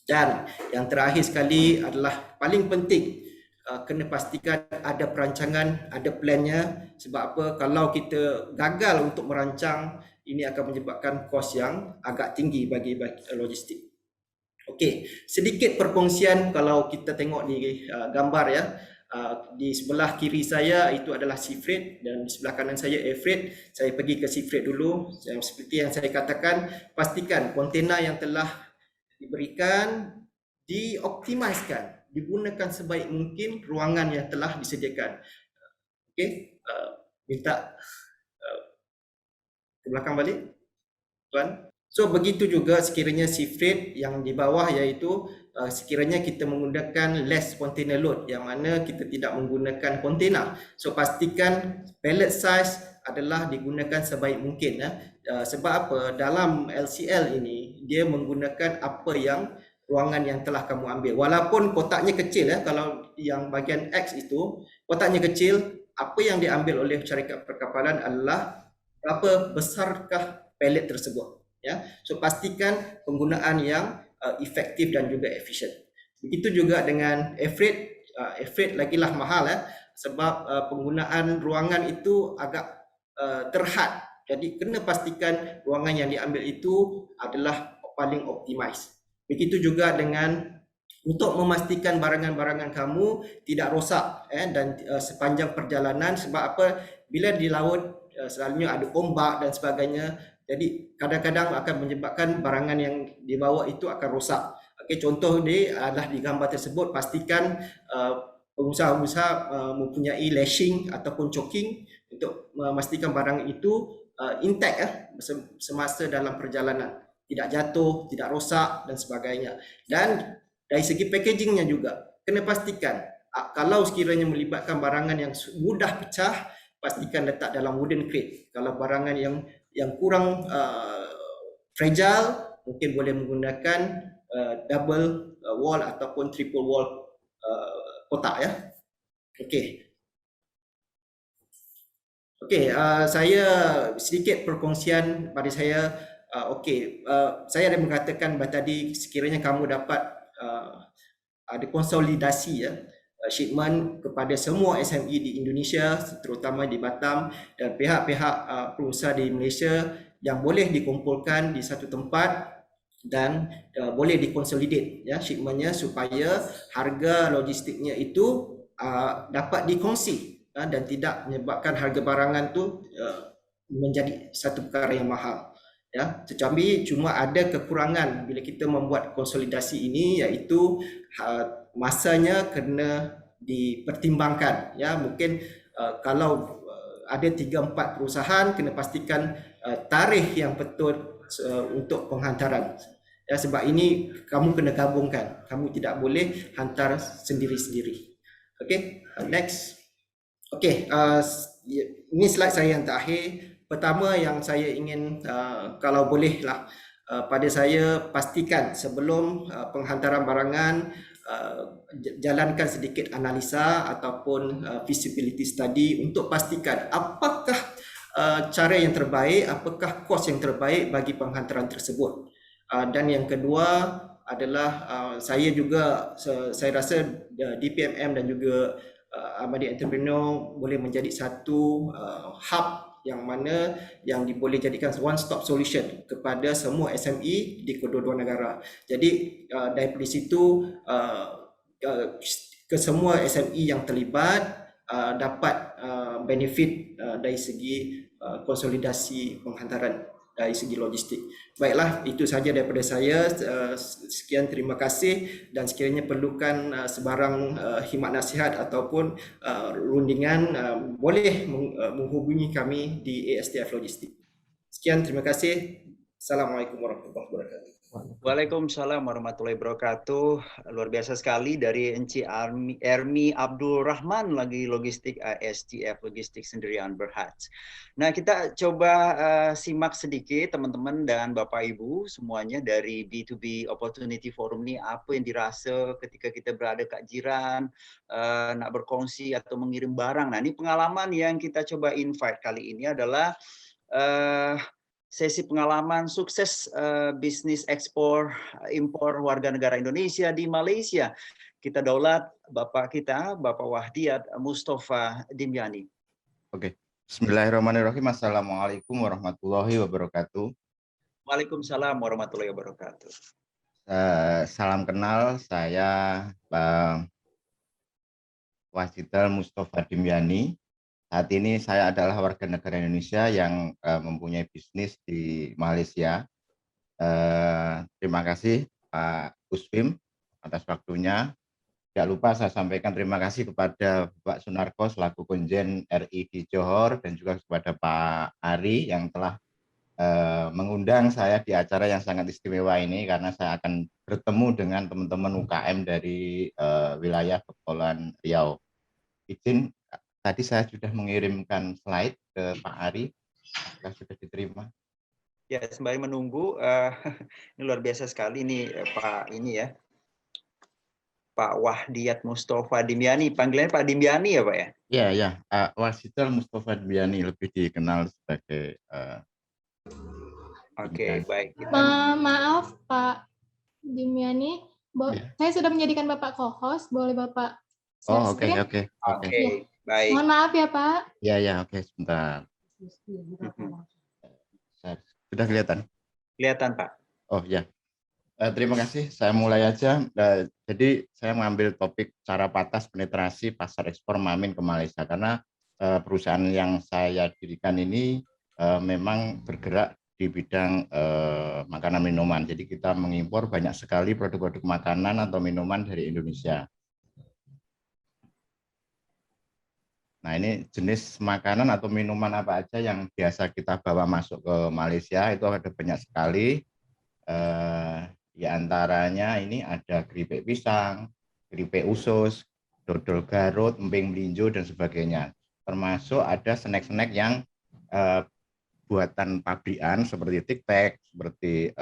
Dan yang terakhir sekali adalah paling penting, kena pastikan ada perancangan, ada plannya. Sebab apa? Kalau kita gagal untuk merancang, ini akan menyebabkan kos yang agak tinggi bagi logistik. Okey, sedikit perkongsian kalau kita tengok di gambar, ya. Di sebelah kiri saya itu adalah sea freight dan di sebelah kanan saya air freight. Saya pergi ke sea freight dulu. Seperti yang saya katakan, pastikan kontena yang telah diberikan dioptimiskan, digunakan sebaik mungkin ruangan yang telah disediakan. Okey, minta ke belakang balik, tuan. So begitu juga sekiranya sea freight yang di bawah, iaitu sekiranya kita menggunakan less container load, yang mana kita tidak menggunakan kontena. So pastikan pallet size adalah digunakan sebaik mungkin, ya. Sebab apa? Dalam LCL ini dia menggunakan apa yang ruangan yang telah kamu ambil. Walaupun kotaknya kecil, ya, kalau yang bahagian X itu kotaknya kecil, apa yang diambil oleh syarikat perkapalan adalah berapa besarkah pallet tersebut, ya. So pastikan penggunaan yang efektif dan juga efisien. Begitu juga dengan air freight. Air freight lagilah mahal, ya, sebab penggunaan ruangan itu agak terhad. Jadi kena pastikan ruangan yang diambil itu adalah paling optimize. Begitu juga dengan untuk memastikan barangan-barangan kamu tidak rosak, dan sepanjang perjalanan. Sebab apa? Bila di laut selalunya ada ombak dan sebagainya. Jadi kadang-kadang akan menyebabkan barangan yang dibawa itu akan rosak. Okey, contoh dia adalah di gambar tersebut, pastikan pengusaha-pengusaha mempunyai lashing ataupun choking untuk memastikan barang itu intact, ya, semasa dalam perjalanan, tidak jatuh, tidak rosak dan sebagainya. Dan dari segi packagingnya juga kena pastikan kalau sekiranya melibatkan barangan yang mudah pecah, pastikan letak dalam wooden crate. Kalau barangan yang kurang fragile, mungkin boleh menggunakan double wall ataupun triple wall kotak, ya. Okey. Okey, saya sedikit perkongsian pada saya. Saya ada mengatakan tadi, sekiranya kamu dapat ada konsolidasi, ya, shipment kepada semua SME di Indonesia, terutama di Batam, dan pihak-pihak pengusaha di Malaysia yang boleh dikumpulkan di satu tempat dan boleh dikonsolidate, ya, shipmentnya, supaya harga logistiknya itu dapat dikongsi, dan tidak menyebabkan harga barangan tu menjadi satu perkara yang mahal, ya. Tetapi cuma ada kekurangan bila kita membuat konsolidasi ini, iaitu masanya kena dipertimbangkan, ya. Mungkin kalau ada 3-4 perusahaan, kena pastikan tarikh yang betul untuk penghantaran, ya. Sebab ini kamu kena gabungkan, kamu tidak boleh hantar sendiri-sendiri. Okey, next. Okey, ini slide saya yang terakhir. Pertama yang saya ingin, kalau bolehlah, pada saya pastikan sebelum penghantaran barangan, jalankan sedikit analisa ataupun feasibility study untuk pastikan apakah cara yang terbaik, apakah kos yang terbaik bagi penghantaran tersebut. Dan yang kedua adalah saya rasa DPMM dan juga Ahmadi Entrepreneur boleh menjadi satu hub yang mana yang boleh jadikan one stop solution kepada semua SME di kedua-dua negara. Jadi dari situ ke semua SME yang terlibat dapat benefit dari segi konsolidasi penghantaran dari segi logistik. Baiklah, itu saja daripada saya. Sekian, terima kasih, dan sekiranya perlukan sebarang khidmat nasihat ataupun rundingan, boleh menghubungi kami di ASTF Logistik. Sekian, terima kasih. Assalamualaikum warahmatullahi wabarakatuh.
Waalaikumsalam warahmatullahi wabarakatuh. Luar biasa sekali dari Enci Ermi Abdul Rahman, lagi logistik ASTF Logistik Sendirian Berhad. Nah, kita coba simak sedikit teman-teman dan Bapak Ibu semuanya dari B2B Opportunity Forum ini, apa yang dirasa ketika kita berada kat jiran, nak berkongsi atau mengirim barang. Nah, ini pengalaman yang kita coba invite kali ini adalah sesi pengalaman sukses bisnis ekspor impor warga negara Indonesia di Malaysia. Kita daulat Bapak kita, Bapak Wahdiat Mustafa Dimyani.
Oke. Bismillahirrahmanirrahim. Assalamualaikum warahmatullahi wabarakatuh.
Waalaikumsalam warahmatullahi wabarakatuh.
Salam kenal, saya Wahdiat Mustafa Dimyani. Saat ini saya adalah warga negara Indonesia yang mempunyai bisnis di Malaysia. Terima kasih Pak Usbim atas waktunya. Tidak lupa saya sampaikan terima kasih kepada Pak Sunarko selaku Konjen RI di Johor, dan juga kepada Pak Ari yang telah mengundang saya di acara yang sangat istimewa ini, karena saya akan bertemu dengan teman-teman UKM dari wilayah Kepulauan Riau. Izin, tadi saya sudah mengirimkan slide ke Pak Ari, sudah diterima.
Ya, sembari menunggu, ini luar biasa sekali nih Pak ini ya, Pak Wahdiat Mustafa Dimyani. Panggilannya Pak Dimyani ya Pak ya?
Iya, ya. Wahdiat Mustafa Dimyani, lebih dikenal sebagai
Oke, baik.
Maaf Pak Dimyani, saya sudah menjadikan Bapak co-host, boleh Bapak share screen?
Oke,
Ya.
baik.
Mohon maaf ya Pak.
Ya, oke, sebentar. Sudah kelihatan?
Kelihatan Pak.
Oh ya. Terima kasih. Saya mulai aja. Jadi saya mengambil topik cara patas penetrasi pasar ekspor Mamin ke Malaysia, karena perusahaan yang saya dirikan ini memang bergerak di bidang makanan minuman. Jadi kita mengimpor banyak sekali produk-produk makanan atau minuman dari Indonesia. Nah, ini jenis makanan atau minuman apa aja yang biasa kita bawa masuk ke Malaysia, itu ada banyak sekali. Di antaranya ini ada keripik pisang, keripik usus, dodol Garut, emping melinjo, dan sebagainya. Termasuk ada snack-snack yang buatan pabrikan seperti Tic-Tac, seperti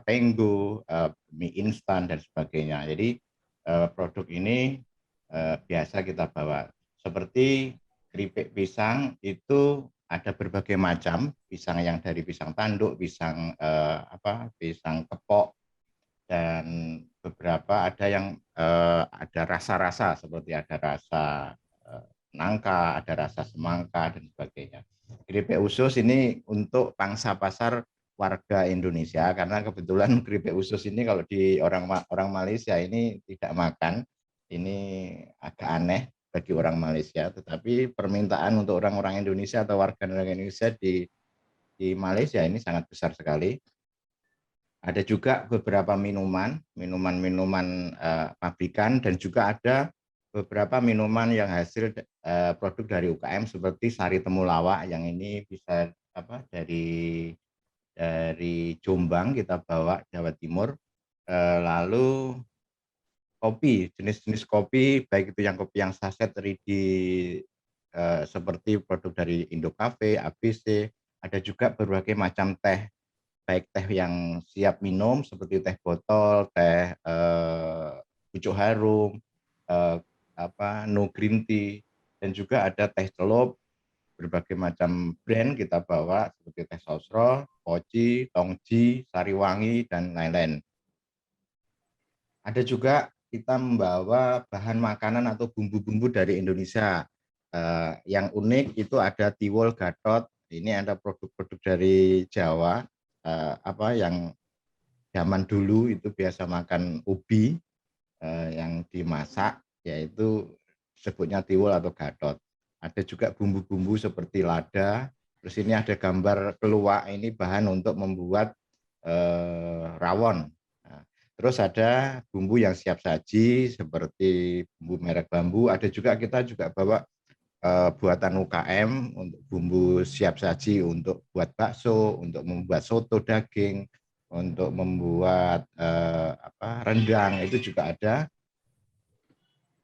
Tenggo, mie instan, dan sebagainya. Jadi produk ini biasa kita bawa. Seperti keripik pisang itu ada berbagai macam, pisang yang dari pisang tanduk, pisang pisang kepok, dan beberapa ada yang ada rasa-rasa, seperti ada rasa nangka, ada rasa semangka, dan sebagainya. Keripik usus ini untuk pangsa pasar warga Indonesia, karena kebetulan keripik usus ini kalau di orang Malaysia ini tidak makan, ini agak aneh bagi orang Malaysia, tetapi permintaan untuk orang-orang Indonesia atau warga negara Indonesia di Malaysia ini sangat besar sekali. Ada juga beberapa minuman pabrikan, dan juga ada beberapa minuman yang hasil produk dari UKM seperti sari temulawak, yang ini bisa dari Jombang kita bawa Jawa Timur. Lalu kopi, jenis-jenis kopi, baik itu yang kopi yang saset seperti produk dari Indo Cafe, ABC, ada juga berbagai macam teh, baik teh yang siap minum seperti teh botol, teh pucuk harum, no green tea, dan juga ada teh celup, berbagai macam brand kita bawa seperti teh sosro, poci, tongji, sariwangi, dan lain-lain. Ada juga kita membawa bahan makanan atau bumbu-bumbu dari Indonesia. Yang unik itu ada tiwul gatot. Ini ada produk-produk dari Jawa, yang zaman dulu itu biasa makan ubi yang dimasak, yaitu sebutnya tiwul atau gatot. Ada juga bumbu-bumbu seperti lada, Terus ini ada gambar keluak, ini bahan untuk membuat rawon. Nah, terus ada bumbu yang siap saji seperti bumbu merek bambu. Ada juga kita juga bawa buatan UKM untuk bumbu siap saji untuk buat bakso, untuk membuat soto daging, untuk membuat rendang, itu juga ada.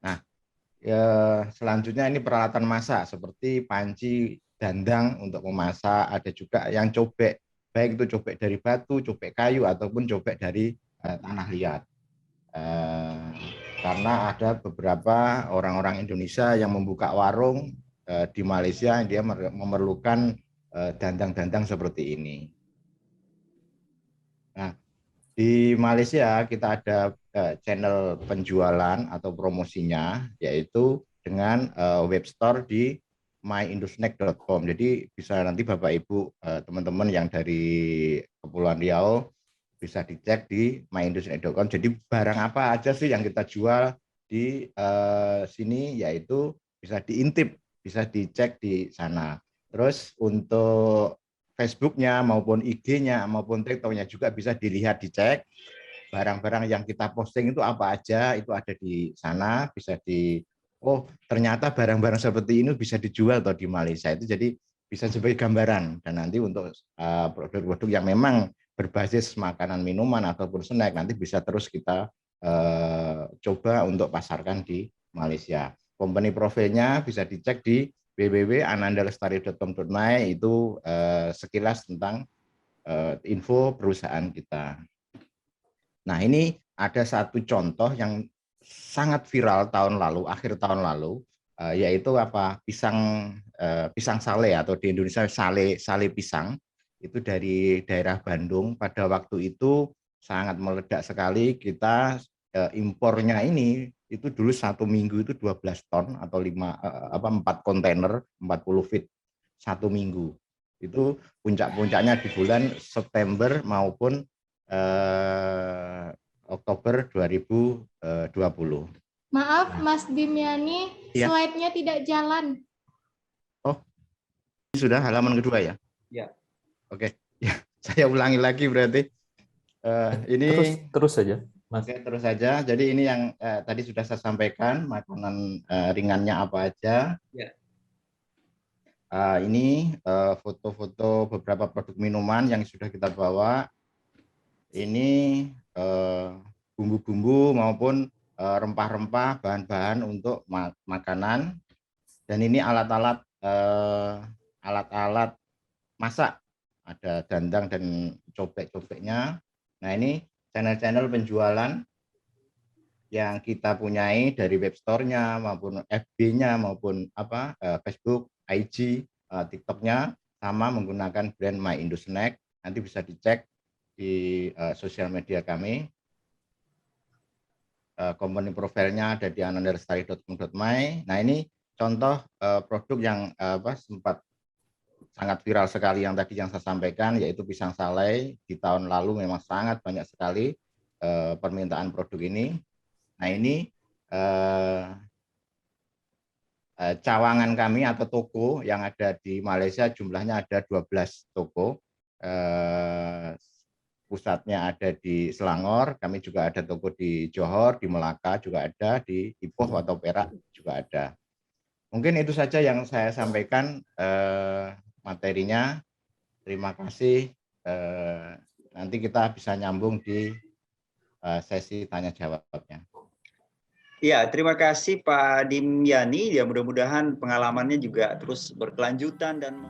Nah, selanjutnya ini peralatan masak seperti panci, dandang untuk memasak, ada juga yang cobek, baik itu cobek dari batu, cobek kayu, ataupun cobek dari tanah liat. Karena ada beberapa orang-orang Indonesia yang membuka warung di Malaysia, dia memerlukan dandang-dandang seperti ini. Nah, di Malaysia kita ada channel penjualan atau promosinya, yaitu dengan web store di myindosnack.com. Jadi bisa nanti Bapak Ibu teman-teman yang dari Kepulauan Riau bisa dicek di myindosnack.com. Jadi barang apa aja sih yang kita jual di sini, yaitu bisa diintip, bisa dicek di sana. Terus untuk Facebook-nya maupun IG-nya maupun TikTok-nya juga bisa dilihat, dicek. Barang-barang yang kita posting itu apa aja, itu ada di sana, bisa oh ternyata barang-barang seperti ini bisa dijual atau di Malaysia. Itu jadi bisa sebagai gambaran. Dan nanti untuk produk-produk yang memang berbasis makanan, minuman ataupun snack, nanti bisa terus kita coba untuk pasarkan di Malaysia. Company profilnya bisa dicek di www.anandalestari.com.my. Itu sekilas tentang info perusahaan kita. Nah, ini ada satu contoh yang sangat viral tahun lalu, akhir tahun lalu, yaitu apa? Pisang sale, atau di Indonesia sale pisang. Itu dari daerah Bandung. Pada waktu itu sangat meledak sekali. Kita impornya ini itu dulu 1 minggu itu 12 ton atau 4 kontainer 40 feet 1 minggu. Itu puncak-puncaknya di bulan September maupun Oktober 2020.
Maaf, Mas Dimyani,
ya.
slide-nya tidak jalan.
Oh, ini sudah halaman kedua ya?
Ya.
Oke, ya, saya ulangi lagi berarti. Ini
terus saja, Mas.
Oke, terus saja. Jadi ini yang tadi sudah saya sampaikan, makanan ringannya apa aja.
Ya.
Ini foto-foto beberapa produk minuman yang sudah kita bawa. Ini bumbu-bumbu maupun rempah-rempah, bahan-bahan untuk makanan. Dan ini alat-alat masak. Ada dandang dan cobek-cobeknya. Nah, ini channel-channel penjualan yang kita punyai dari web store-nya maupun FB-nya maupun Facebook, IG, TikTok-nya, sama menggunakan brand My Indo Snack. Nanti bisa dicek di sosial media kami. Company profilnya ada di anandalestari.com.my. Nah, ini contoh produk yang sempat sangat viral sekali yang tadi yang saya sampaikan, yaitu pisang salai. Di tahun lalu memang sangat banyak sekali permintaan produk ini. Nah, ini cawangan kami atau toko yang ada di Malaysia, jumlahnya ada 12 toko. Pusatnya ada di Selangor, kami juga ada toko di Johor, di Melaka juga ada, di Ipoh atau Perak juga ada. Mungkin itu saja yang saya sampaikan materinya. Terima kasih. Nanti kita bisa nyambung di sesi tanya jawabnya.
Ya, terima kasih Pak Dimyani. Ya, mudah-mudahan pengalamannya juga terus berkelanjutan dan